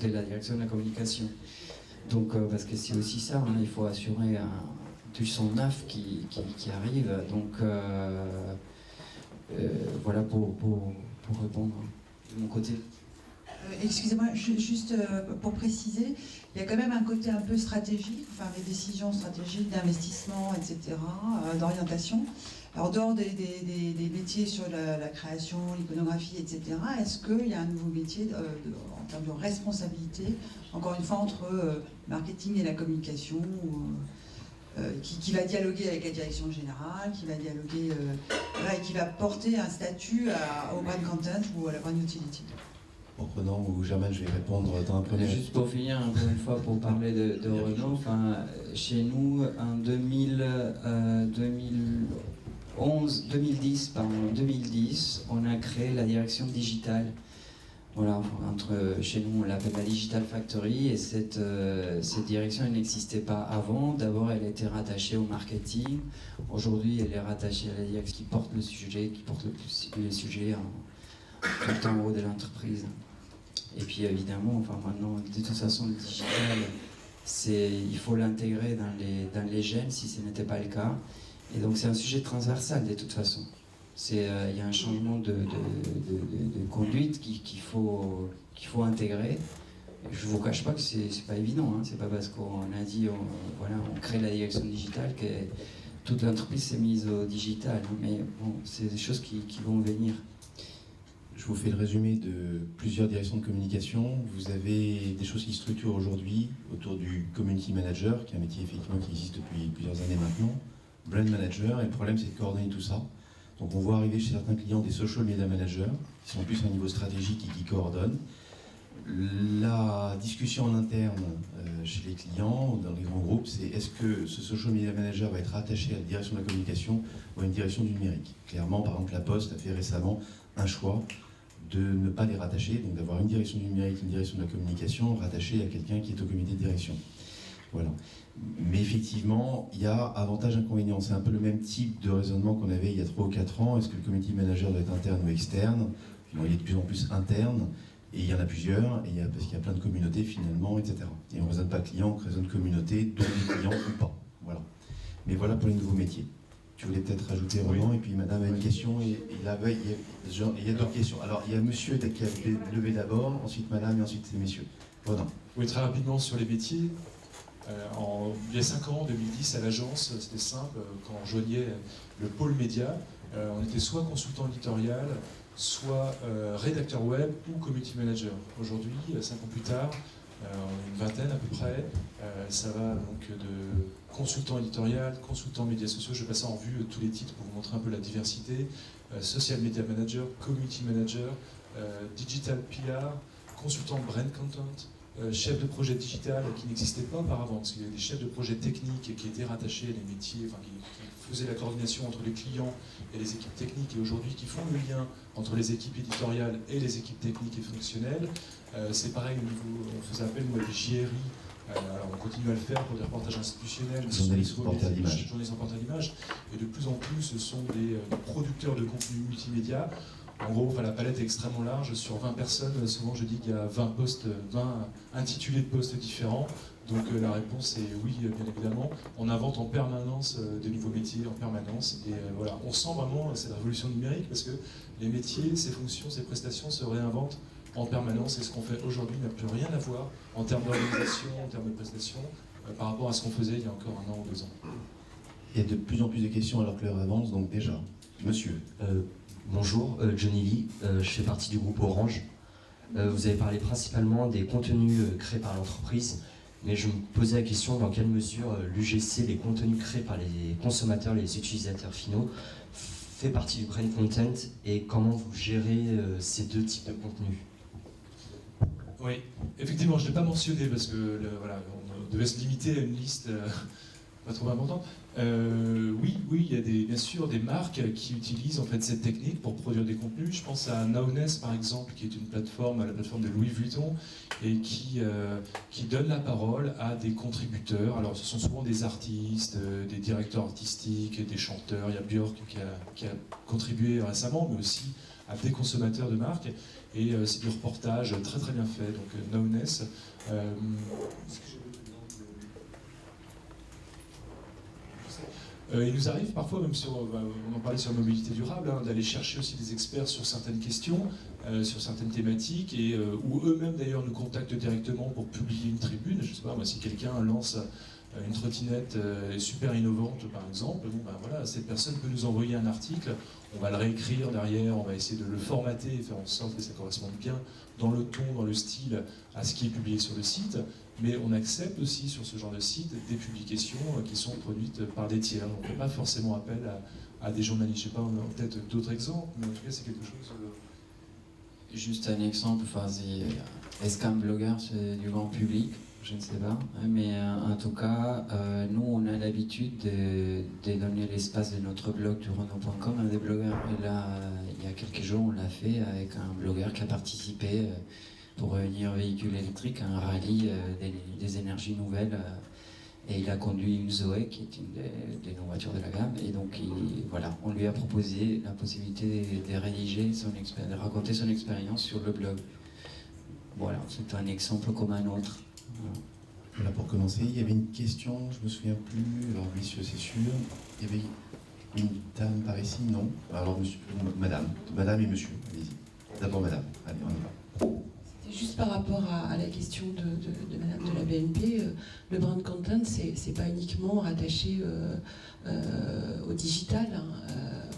de la direction de la communication. Donc, parce que c'est aussi ça, hein, il faut assurer du son neuf qui arrive. Donc, voilà pour répondre de mon côté. Excusez-moi, juste pour préciser, il y a quand même un côté un peu stratégique, enfin les décisions stratégiques d'investissement, etc., d'orientation. Alors, dehors des métiers sur la création, l'iconographie, etc., est-ce qu'il y a un nouveau métier en termes de responsabilité, encore une fois, entre marketing et la communication, qui va dialoguer avec la direction générale, qui va dialoguer et qui va porter un statut au brand content ou à la brand utility? Pour Renan ou Germaine, je vais répondre dans un premier. Juste pour finir, encore une fois, pour parler de Renault, enfin, chez nous, en 2010, on a créé la direction digitale. Voilà, chez nous, on l'appelle la Digital Factory, et cette direction, elle n'existait pas avant. D'abord, elle était rattachée au marketing. Aujourd'hui, elle est rattachée à la direction qui porte le sujet, le sujet tout en haut de l'entreprise. Et puis évidemment, enfin maintenant, de toute façon, le digital, il faut l'intégrer dans les gènes si ce n'était pas le cas. Et donc c'est un sujet transversal de toute façon. Il y a un changement de conduite qu'il faut intégrer. Je ne vous cache pas que c'est pas évident. Hein. C'est pas parce qu'on a dit on crée la direction digitale que toute l'entreprise s'est mise au digital. Hein. Mais bon, c'est des choses qui vont venir. Je vous fais le résumé de plusieurs directions de communication. Vous avez des choses qui se structurent aujourd'hui autour du community manager, qui est un métier effectivement qui existe depuis plusieurs années maintenant, brand manager, et le problème c'est de coordonner tout ça. Donc on voit arriver chez certains clients des social media managers, qui sont plus à un niveau stratégique et qui coordonnent. La discussion en interne chez les clients, dans les grands groupes, c'est est-ce que ce social media manager va être rattaché à la direction de la communication ou à une direction du numérique. Clairement, par exemple, la Poste a fait récemment un choix de ne pas les rattacher, donc d'avoir une direction du numérique, une direction de la communication rattachée à quelqu'un qui est au comité de direction. Voilà. Mais effectivement, il y a avantages, inconvénients. C'est un peu le même type de raisonnement qu'on avait il y a 3 ou 4 ans. Est-ce que le community manager doit être interne ou externe? Il est de plus en plus interne, et il y en a plusieurs, parce qu'il y a plein de communautés finalement, etc. Et on ne raisonne pas client, on raisonne communauté, dont les clients ou pas. Voilà. Mais voilà pour les nouveaux métiers. Tu voulais peut-être rajouter Roland, et puis madame a une question, et il y a d'autres questions. Alors il y a monsieur qui a levé d'abord, ensuite madame, et ensuite c'est messieurs. Roland. Oui, très rapidement sur les métiers. Il y a 5 ans, en 2010, à l'agence, c'était simple, quand on joignait le pôle média, on était soit consultant éditorial, soit rédacteur web ou community manager. Aujourd'hui, 5 ans plus tard, on est une vingtaine à peu près. Ça va donc de consultant éditorial, consultant médias sociaux. Je vais passer en vue tous les titres pour vous montrer un peu la diversité. Social media manager, community manager, digital PR, consultant brand content, chef de projet digital qui n'existait pas auparavant, parce qu'il y avait des chefs de projet techniques qui étaient rattachés à des métiers, enfin, qui faisaient la coordination entre les clients et les équipes techniques, et aujourd'hui qui font le lien entre les équipes éditoriales et les équipes techniques et fonctionnelles. C'est pareil au niveau, on faisait appel nous, à des JRI, alors on continue à le faire pour des reportages institutionnels, journalistes reporters d'image. Journalistes reporters d'image, et de plus en plus ce sont des producteurs de contenu multimédia. En gros, enfin, la palette est extrêmement large. Sur 20 personnes, souvent je dis qu'il y a 20 postes, 20 intitulés de postes différents. Donc la réponse est oui, bien évidemment. On invente en permanence des nouveaux métiers, en permanence. Et voilà, on sent vraiment cette révolution numérique parce que les métiers, ces fonctions, ces prestations se réinventent en permanence. Et ce qu'on fait aujourd'hui n'a plus rien à voir en termes d'organisation, en termes de prestations, par rapport à ce qu'on faisait il y a encore 1 an ou 2 ans. Il y a de plus en plus de questions alors que l'heure avance, donc déjà, monsieur. Bonjour, Johnny Lee, je fais partie du groupe Orange. Vous avez parlé principalement des contenus créés par l'entreprise, mais je me posais la question dans quelle mesure l'UGC, les contenus créés par les consommateurs, les utilisateurs finaux, fait partie du brand content et comment vous gérez ces deux types de contenus. Oui, effectivement, je ne l'ai pas mentionné parce que voilà, on devait se limiter à une liste pas trop importante. Oui, il y a bien sûr des marques qui utilisent en fait cette technique pour produire des contenus. Je pense à Nowness par exemple, qui est une plateforme, la plateforme de Louis Vuitton, et qui donne la parole à des contributeurs. Alors ce sont souvent des artistes, des directeurs artistiques, des chanteurs. Il y a Björk qui a contribué récemment, mais aussi à des consommateurs de marques. Et c'est du reportage très très bien fait. Donc Nowness. Il nous arrive parfois, même on en parlait sur la mobilité durable, d'aller chercher aussi des experts sur certaines questions, sur certaines thématiques, et où eux-mêmes d'ailleurs nous contactent directement pour publier une tribune. Je ne sais pas, moi, si quelqu'un lance une trottinette super innovante, par exemple, bon, ben voilà, cette personne peut nous envoyer un article, on va le réécrire derrière, on va essayer de le formater et faire en sorte que ça corresponde bien dans le ton, dans le style, à ce qui est publié sur le site. Mais on accepte aussi sur ce genre de site des publications qui sont produites par des tiers. On ne fait pas forcément appel à des journalistes. Je ne sais pas, on a peut-être d'autres exemples, mais en tout cas c'est quelque chose... Juste un exemple, est-ce qu'un blogueur c'est du grand public? Je ne sais pas, mais en tout cas, nous on a l'habitude de donner l'espace de notre blog du Renault.com à des blogueurs. Et là, il y a quelques jours, on l'a fait avec un blogueur qui a participé pour réunir véhicules électriques à un rallye des énergies nouvelles. Et il a conduit une Zoé, qui est une des voitures de la gamme. Et donc, voilà, on lui a proposé la possibilité de rédiger de raconter son expérience sur le blog. Voilà, c'est un exemple comme un autre. Voilà, pour commencer, il y avait une question, je me souviens plus, alors messieurs c'est sûr, il y avait une dame par ici, non? Alors monsieur, madame et monsieur, allez-y. D'abord madame, allez on y va. C'était juste par rapport à la question de madame de la BNP, le brand content c'est pas uniquement rattaché au digital.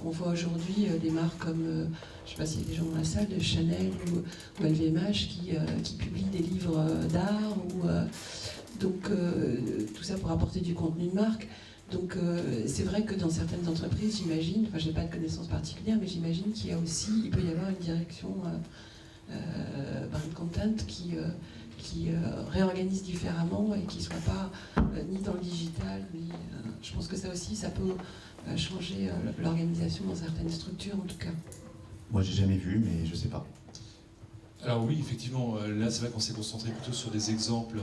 On voit aujourd'hui des marques comme, je ne sais pas s'il y a des gens dans la salle, de Chanel ou LVMH qui publient des livres d'art. Donc tout ça pour apporter du contenu de marque. Donc c'est vrai que dans certaines entreprises, j'imagine, enfin je n'ai pas de connaissances particulières, mais j'imagine il peut y avoir une direction brand content qui réorganise différemment et qui ne soit pas ni dans le digital, ni, je pense que ça aussi, ça peut changer l'organisation dans certaines structures en tout cas. Moi j'ai jamais vu, mais je sais pas. Alors oui, effectivement, là c'est vrai qu'on s'est concentré plutôt sur des exemples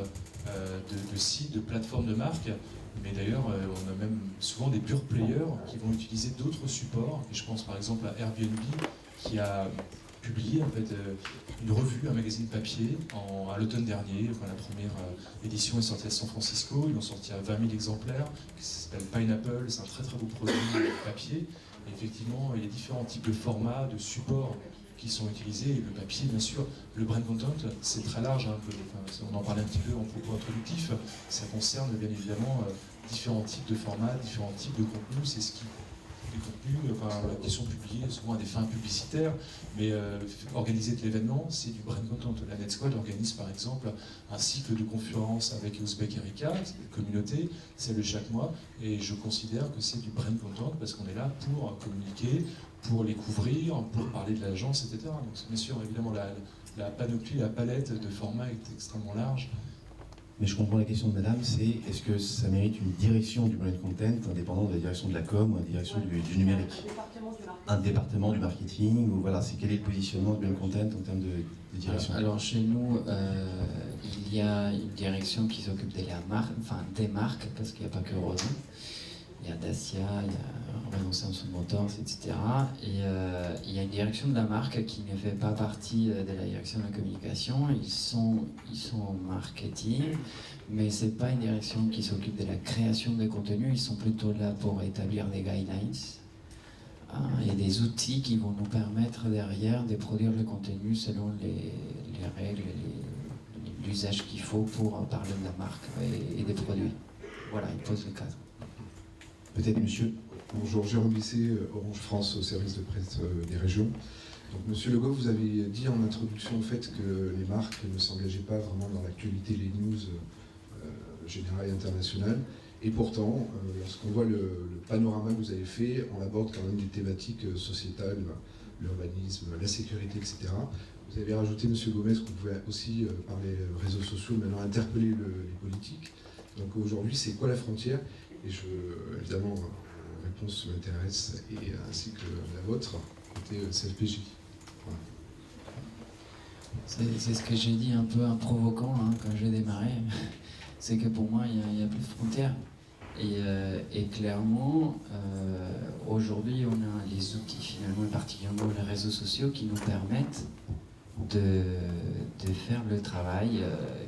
de sites, de plateformes de marques, mais d'ailleurs on a même souvent des pure players qui vont utiliser d'autres supports, et je pense par exemple à Airbnb qui a publié en fait une revue, un magazine papier à l'automne dernier. Enfin, la première édition est sortie à San Francisco, ils ont sorti à 20 000 exemplaires, qui s'appelle Pineapple, c'est un très très beau produit papier. Et effectivement, il y a différents types de formats, de supports qui sont utilisés, et le papier bien sûr, le brand content c'est très large, enfin, on en parlait un petit peu en propos introductif, ça concerne bien évidemment différents types de formats, différents types de contenus, c'est ce qui les contenus, enfin, la question publiée souvent à des fins publicitaires, mais organiser de l'événement, c'est du brand content. La Net Squad organise par exemple un cycle de conférences avec Ouzbek Erika, une communauté, celle de chaque mois, et je considère que c'est du brand content parce qu'on est là pour communiquer, pour les couvrir, pour parler de l'agence, etc. Donc bien sûr, évidemment, la panoplie, la palette de formats est extrêmement large. Mais je comprends la question de madame, c'est est-ce que ça mérite une direction du brand content indépendant de la direction de la com ou la direction du numérique? Un département du marketing, ou voilà, c'est quel est le positionnement du brand content en termes de direction? Alors chez nous, il y a une direction qui s'occupe des marques, parce qu'il n'y a pas que Renault. Il y a Dacia, il y a Renault Samsung Motors, etc. Et il y a une direction de la marque qui ne fait pas partie de la direction de la communication. Ils sont en marketing, mais ce n'est pas une direction qui s'occupe de la création des contenus. Ils sont plutôt là pour établir des guidelines et des outils qui vont nous permettre derrière de produire le contenu selon les règles, l'usage qu'il faut pour parler de la marque et des produits. Voilà, ils posent le cadre. Peut-être monsieur. Bonjour, Jérôme Bisset, Orange France, au service de presse des régions. Donc, monsieur Legault, vous avez dit en introduction au fait que les marques ne s'engageaient pas vraiment dans l'actualité, les news générales et internationales. Et pourtant, lorsqu'on voit le panorama que vous avez fait, on aborde quand même des thématiques sociétales, l'urbanisme, la sécurité, etc. Vous avez rajouté, monsieur Gomez, qu'on pouvait aussi, par les réseaux sociaux, maintenant interpeller les politiques. Donc aujourd'hui, c'est quoi la frontière? Et évidemment, la réponse m'intéresse, et ainsi que la vôtre, côté CFPJ. Voilà. C'est ce que j'ai dit un peu en provoquant quand j'ai démarré. C'est que pour moi, il n'y a plus de frontières. Et clairement, aujourd'hui, on a les outils, finalement, et particulièrement les réseaux sociaux, qui nous permettent de faire le travail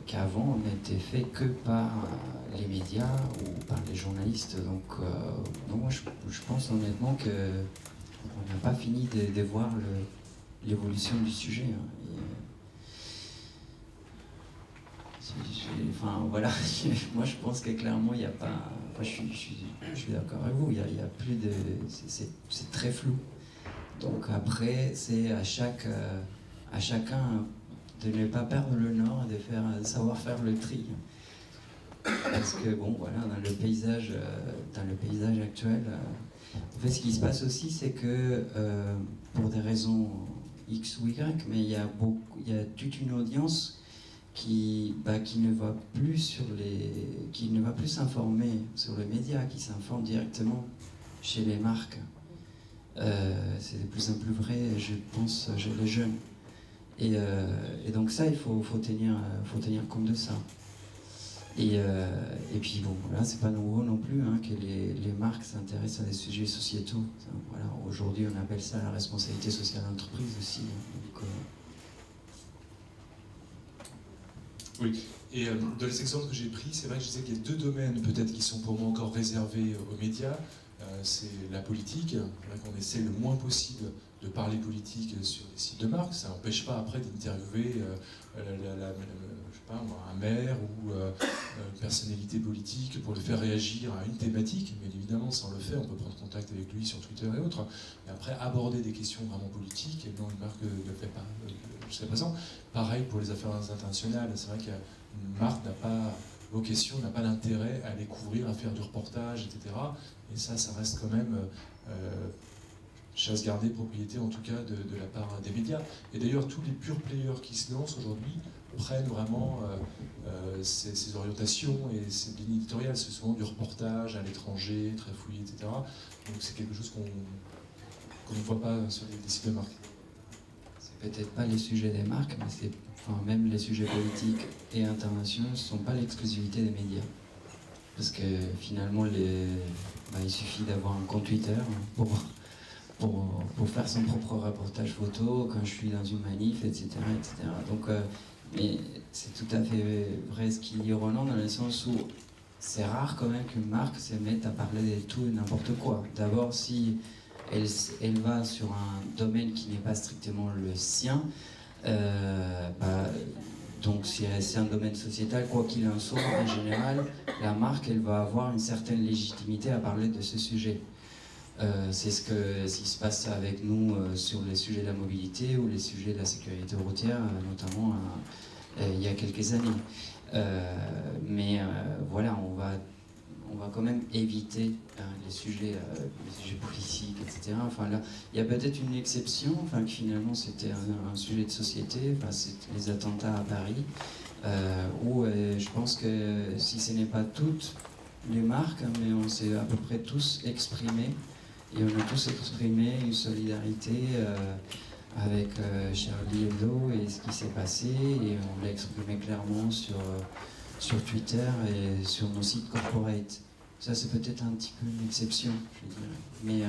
qu'avant on n'était fait que par les médias ou par les journalistes. Donc moi je pense honnêtement qu'on n'a pas fini de voir l'évolution du sujet. Enfin voilà, moi je pense que clairement il n'y a pas. Moi, je suis d'accord avec vous, il y a plus de. C'est très flou. Donc après, c'est à chacun de ne pas perdre le nord et de savoir faire le tri. Parce que bon, voilà, dans le paysage actuel, en fait, ce qui se passe aussi, c'est que pour des raisons X ou Y, mais il y a toute une audience qui ne va plus s'informer sur les médias, qui s'informe directement chez les marques. C'est de plus en plus vrai, je pense, chez les jeunes. Et donc ça, il faut tenir compte de ça. Et puis bon, voilà, c'est pas nouveau non plus que les marques s'intéressent à des sujets sociétaux. Voilà, aujourd'hui, on appelle ça la responsabilité sociale d'entreprise aussi. Donc, oui, et dans les exemples que j'ai pris, c'est vrai que je disais qu'il y a deux domaines peut-être qui sont pour moi encore réservés aux médias. C'est la politique, qu'on essaie le moins possible de parler politique sur les sites de marque. Ça n'empêche pas après d'interviewer je sais pas, un maire ou une personnalité politique pour le faire réagir à une thématique. Mais évidemment, ça on le fait, on peut prendre contact avec lui sur Twitter et autres. Mais après, aborder des questions vraiment politiques, et non, une marque ne le fait pas jusqu'à présent. Pareil pour les affaires internationales, c'est vrai qu'une marque n'a pas vocation, n'a pas d'intérêt à les couvrir, à faire du reportage, etc. Et ça reste quand même chasse gardée, propriété en tout cas de la part des médias. Et d'ailleurs, tous les pure players qui se lancent aujourd'hui prennent vraiment ces orientations et ces lignes éditoriales. C'est souvent du reportage à l'étranger, très fouillé, etc. Donc c'est quelque chose qu'on ne voit pas sur les sites de marque. C'est peut-être pas les sujets des marques, mais même les sujets politiques et internationaux ne sont pas l'exclusivité des médias. Parce que finalement, il suffit d'avoir un compte Twitter pour faire son propre reportage photo quand je suis dans une manif, etc. etc. Donc, mais c'est tout à fait vrai ce qu'il dit Roland, dans le sens où c'est rare quand même qu'une marque se mette à parler de tout et n'importe quoi. D'abord, si elle va sur un domaine qui n'est pas strictement le sien, donc si c'est un domaine sociétal, quoi qu'il en soit, en général, la marque, elle va avoir une certaine légitimité à parler de ce sujet. C'est ce qui se passe avec nous sur les sujets de la mobilité ou les sujets de la sécurité routière, notamment il y a quelques années. Mais voilà, on va quand même éviter les sujets politiques, etc. Enfin, là, il y a peut-être une exception, enfin, que finalement c'était un sujet de société, enfin, c'est les attentats à Paris, où je pense que si ce n'est pas toutes les marques, mais on s'est à peu près tous exprimés, et on a tous exprimé une solidarité avec Charlie Hebdo et ce qui s'est passé, et on l'a exprimé clairement sur Twitter et sur nos sites corporate. Ça, c'est peut-être un petit peu une exception, je dirais. Mais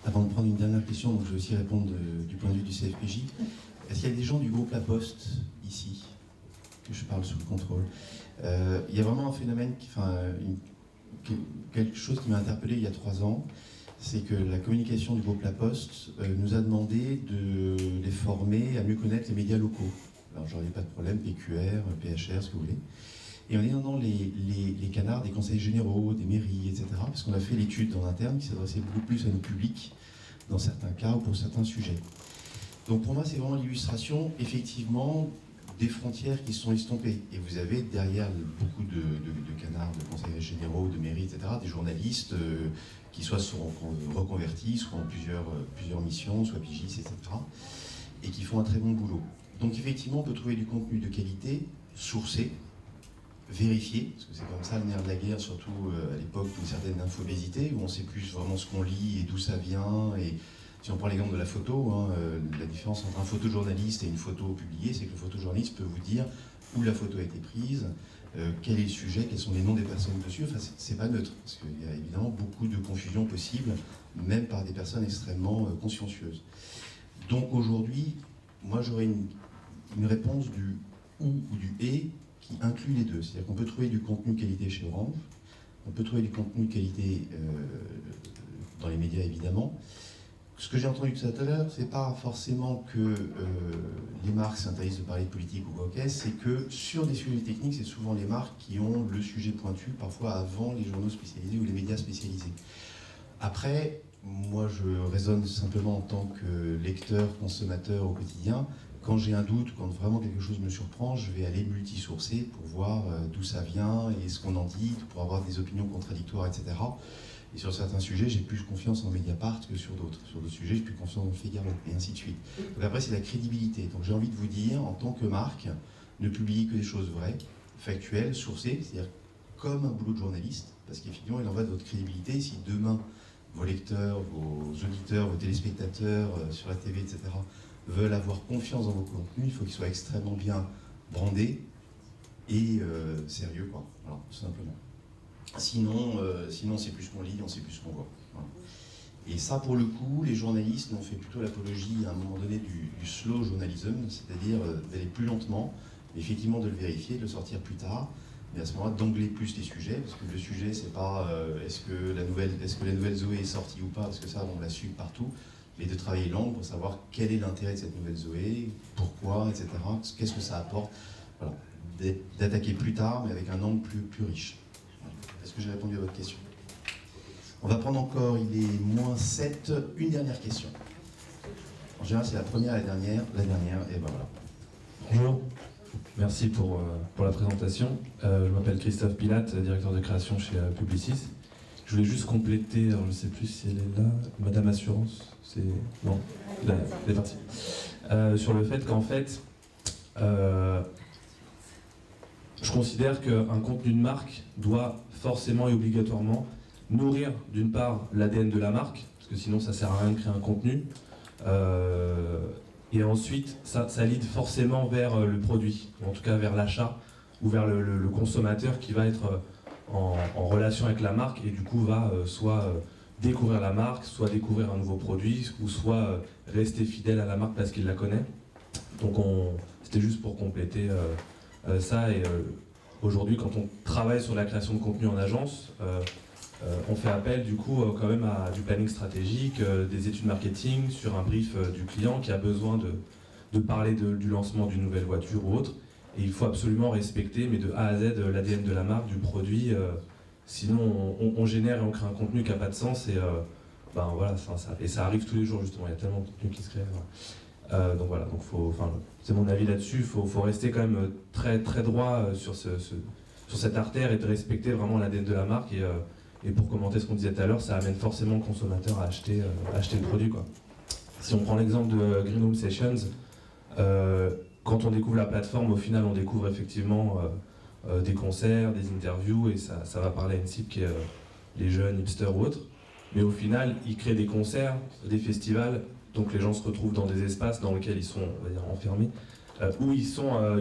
avant de prendre une dernière question, donc je vais aussi répondre du point de vue du CFPJ. Est-ce qu'il y a des gens du groupe La Poste ici, que je parle sous le contrôle? Il y a vraiment un phénomène, quelque chose qui m'a interpellé il y a 3 ans, c'est que la communication du groupe La Poste nous a demandé de les former à mieux connaître les médias locaux. Alors, j'en ai pas de problème, PQR, PHR, ce que vous voulez. Et en ayant les canards des conseils généraux, des mairies, etc., parce qu'on a fait l'étude en interne qui s'adressait beaucoup plus à nos publics, dans certains cas ou pour certains sujets. Donc pour moi, c'est vraiment l'illustration, effectivement, des frontières qui sont estompées. Et vous avez derrière beaucoup de canards, de conseils généraux, de mairies, etc., des journalistes qui soit sont reconvertis, soit ont plusieurs missions, soit pigistes, etc., et qui font un très bon boulot. Donc effectivement, on peut trouver du contenu de qualité, sourcé, vérifié, parce que c'est comme ça le nerf de la guerre, surtout à l'époque d'une certaine infobésité, où on sait plus vraiment ce qu'on lit et d'où ça vient. Et si on prend l'exemple de la photo, la différence entre un photojournaliste et une photo publiée, c'est que le photojournaliste peut vous dire où la photo a été prise, quel est le sujet, quels sont les noms des personnes dessus. Enfin, c'est pas neutre, parce qu'il y a évidemment beaucoup de confusion possible, même par des personnes extrêmement consciencieuses. Donc aujourd'hui, moi j'aurais une réponse du ou du et qui inclut les deux. C'est-à-dire qu'on peut trouver du contenu qualité chez Orange, on peut trouver du contenu qualité dans les médias évidemment. Ce que j'ai entendu tout à l'heure, c'est pas forcément que les marques s'intéressent de parler de politique ou quoi, c'est que sur des sujets techniques, c'est souvent les marques qui ont le sujet pointu, parfois avant les journaux spécialisés ou les médias spécialisés. Après, moi je raisonne simplement en tant que lecteur, consommateur au quotidien. Quand j'ai un doute, quand vraiment quelque chose me surprend, je vais aller multisourcer pour voir d'où ça vient et ce qu'on en dit, pour avoir des opinions contradictoires, etc. Et sur certains sujets, j'ai plus confiance en Mediapart que sur d'autres. Sur d'autres sujets, j'ai plus confiance en Figaro, et ainsi de suite. Donc après, c'est la crédibilité. Donc j'ai envie de vous dire, en tant que marque, ne publiez que des choses vraies, factuelles, sourcées, c'est-à-dire comme un boulot de journaliste, parce qu'effectivement, il en va de votre crédibilité. Si demain, vos lecteurs, vos auditeurs, vos téléspectateurs sur la TV, etc., veulent avoir confiance dans vos contenus, il faut qu'ils soient extrêmement bien brandés et sérieux, quoi. Voilà, tout simplement. Sinon c'est plus qu'on lit, on sait plus ce qu'on voit. Voilà. Et ça, pour le coup, les journalistes ont fait plutôt l'apologie à un moment donné du slow journalism, c'est-à-dire d'aller plus lentement, effectivement de le vérifier, de le sortir plus tard, mais à ce moment-là d'angler plus les sujets, parce que le sujet c'est pas est-ce que la nouvelle Zoé est sortie ou pas, parce que ça on l'a su partout, mais de travailler l'angle pour savoir quel est l'intérêt de cette nouvelle Zoé, pourquoi, etc. Qu'est-ce que ça apporte, voilà. D'attaquer plus tard, mais avec un angle plus riche. Voilà. Est-ce que j'ai répondu à votre question? On va prendre encore, il est -7, une dernière question. En général, c'est la première, la dernière, et ben voilà. Bonjour, merci pour la présentation. Je m'appelle Christophe Pilate, directeur de création chez Publicis. Je voulais juste compléter, alors je ne sais plus si elle est là, Madame Assurance, c'est... Non, là, elle est partie. Sur le fait qu'en fait, je considère qu'un contenu de marque doit forcément et obligatoirement nourrir d'une part l'ADN de la marque, parce que sinon ça ne sert à rien de créer un contenu, et ensuite ça lead forcément vers le produit, en tout cas vers l'achat, ou vers le consommateur qui va être en relation avec la marque et du coup va soit découvrir la marque, soit découvrir un nouveau produit, ou soit rester fidèle à la marque parce qu'il la connaît. Donc c'était juste pour compléter ça, et aujourd'hui quand on travaille sur la création de contenu en agence, on fait appel du coup quand même à du planning stratégique, des études marketing sur un brief du client qui a besoin de parler du lancement d'une nouvelle voiture ou autre. Et il faut absolument respecter, mais de A à Z, l'ADN de la marque, du produit. Sinon, on génère et on crée un contenu qui n'a pas de sens et voilà, et ça arrive tous les jours justement. Il y a tellement de contenu qui se crée. Donc voilà, c'est mon avis là-dessus. Il faut rester quand même très, très droit sur cette artère et de respecter vraiment l'ADN de la marque. Et pour commenter ce qu'on disait tout à l'heure, ça amène forcément le consommateur à acheter le produit, quoi. Si on prend l'exemple de Green Room Sessions, quand on découvre la plateforme, au final, on découvre effectivement des concerts, des interviews, et ça va parler à une cible qui est les jeunes, hipsters ou autres. Mais au final, ils créent des concerts, des festivals, donc les gens se retrouvent dans des espaces dans lesquels ils sont, on va dire, enfermés, où ils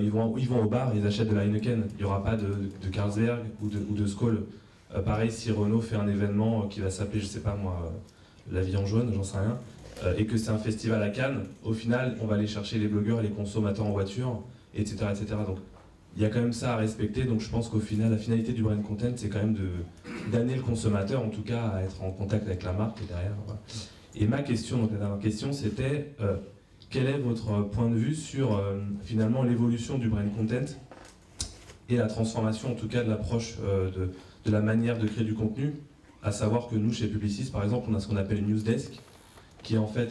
vont au bar, ils achètent de la Heineken. Il n'y aura pas de Carlsberg ou de Skol. Pareil, si Renault fait un événement qui va s'appeler, je sais pas moi, La Vie en jaune, j'en sais rien, et que c'est un festival à Cannes, au final, on va aller chercher les blogueurs et les consommateurs en voiture, etc., etc. Donc, il y a quand même ça à respecter. Donc, je pense qu'au final, la finalité du brand content, c'est quand même d'amener le consommateur, en tout cas, à être en contact avec la marque et derrière. Voilà. Et ma question, donc la dernière question, c'était quel est votre point de vue sur finalement l'évolution du brand content et la transformation, en tout cas, de l'approche de la manière de créer du contenu, à savoir que nous, chez Publicis, par exemple, on a ce qu'on appelle une news desk, qui est en fait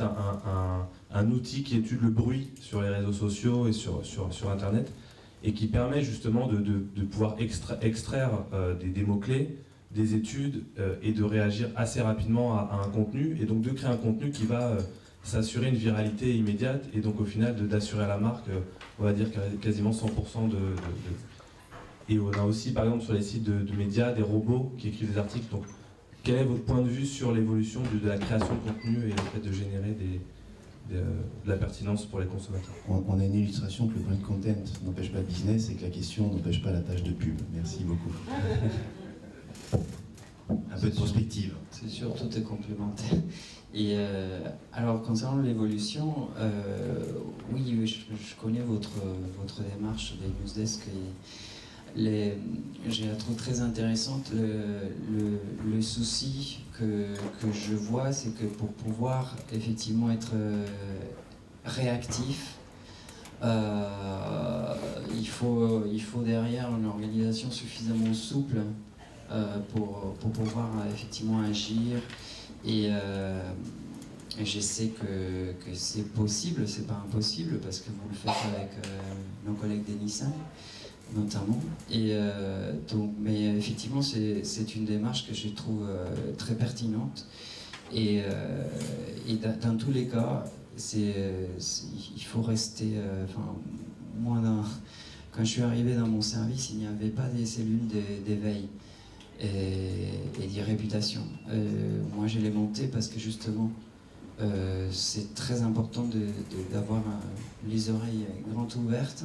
un outil qui étudie le bruit sur les réseaux sociaux et sur Internet, et qui permet justement de pouvoir extraire des mots-clés, des études, et de réagir assez rapidement à un contenu, et donc de créer un contenu qui va s'assurer une viralité immédiate, et donc au final d'assurer à la marque, on va dire quasiment 100% Et on a aussi, par exemple, sur les sites de médias, des robots qui écrivent des articles. Donc, quel est votre point de vue sur l'évolution de la création de contenu et le fait de générer de la pertinence pour les consommateurs? On a une illustration que le brand content n'empêche pas le business et que la question n'empêche pas la tâche de pub. Merci beaucoup. Un peu de prospective. C'est sûr, tout est complémentaire. Et alors, concernant l'évolution, oui, je connais votre démarche des news desk et je la trouve très intéressante. Le souci que je vois, c'est que pour pouvoir effectivement être réactif, il faut derrière une organisation suffisamment souple pour pouvoir effectivement agir. Et je sais que c'est possible, c'est pas impossible, parce que vous le faites avec nos collègues des Nissan, notamment. Mais effectivement, c'est une démarche que je trouve très pertinente. Et dans tous les cas, il faut rester... quand je suis arrivé dans mon service, il n'y avait pas des cellules d'éveil et d'irréputation. Moi, je l'ai monté parce que justement, c'est très important d'avoir les oreilles grandes ouvertes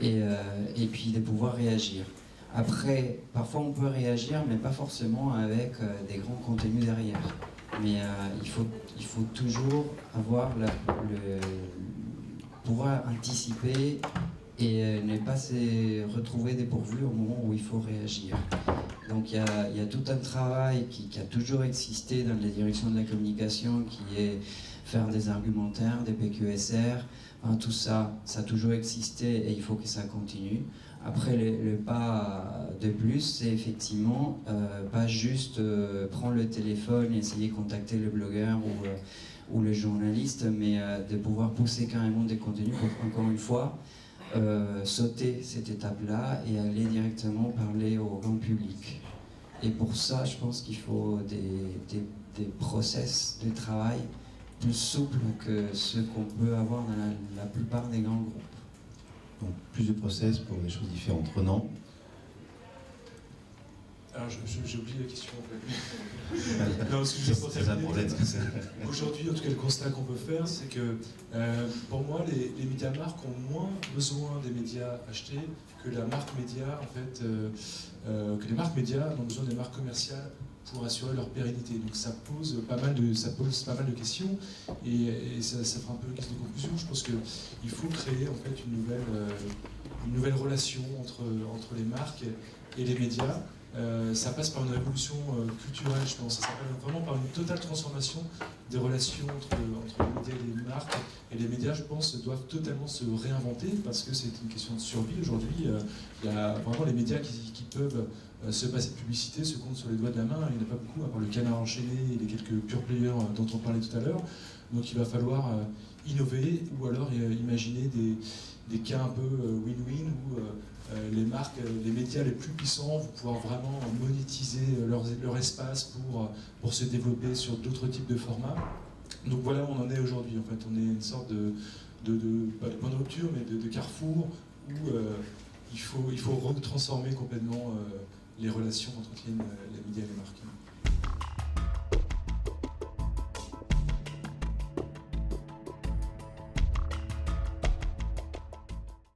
et puis de pouvoir réagir. Après, parfois on peut réagir, mais pas forcément avec des grands contenus derrière. Mais il faut toujours avoir pouvoir anticiper et ne pas se retrouver dépourvu au moment où il faut réagir. Donc il y a tout un travail qui a toujours existé dans les directions de la communication, qui est faire des argumentaires, des PQSR, enfin, tout ça, ça a toujours existé et il faut que ça continue. Après, le pas de plus, c'est effectivement pas juste prendre le téléphone et essayer de contacter le blogueur ou le journaliste, mais de pouvoir pousser carrément des contenus pour, encore une fois, sauter cette étape-là et aller directement parler au grand public. Et pour ça, je pense qu'il faut des process de travail plus souples que ceux qu'on peut avoir dans la plupart des grands groupes. Donc plus de process pour des choses différentes. Renan? Alors j'ai oublié la question en fait. Non, ce que je c'est ça pour l'être. Aujourd'hui, en tout cas, le constat qu'on peut faire, c'est que pour moi, les médias marques ont moins besoin des médias achetés que la marque média, en fait, que les marques médias ont besoin des marques commerciales pour assurer leur pérennité. Donc ça pose pas mal de questions et ça fera un peu guise de conclusion. Je pense qu'il faut créer en fait une nouvelle relation entre les marques et les médias. Ça passe par une révolution culturelle, je pense. Ça passe vraiment par une totale transformation des relations entre les médias et les marques. Et les médias, je pense, doivent totalement se réinventer parce que c'est une question de survie. Aujourd'hui, il y a vraiment les médias qui peuvent se passer de publicité, se comptent sur les doigts de la main. Il n'y en a pas beaucoup, à part le Canard enchaîné et les quelques pure players dont on parlait tout à l'heure. Donc il va falloir innover ou alors imaginer des cas un peu win-win où les marques, les médias les plus puissants vont pouvoir vraiment monétiser leur espace pour se développer sur d'autres types de formats. Donc voilà où on en est aujourd'hui. En fait, on est une sorte pas de point de rupture, mais de carrefour où il faut retransformer complètement les relations qu'entretiennent les médias et les marques.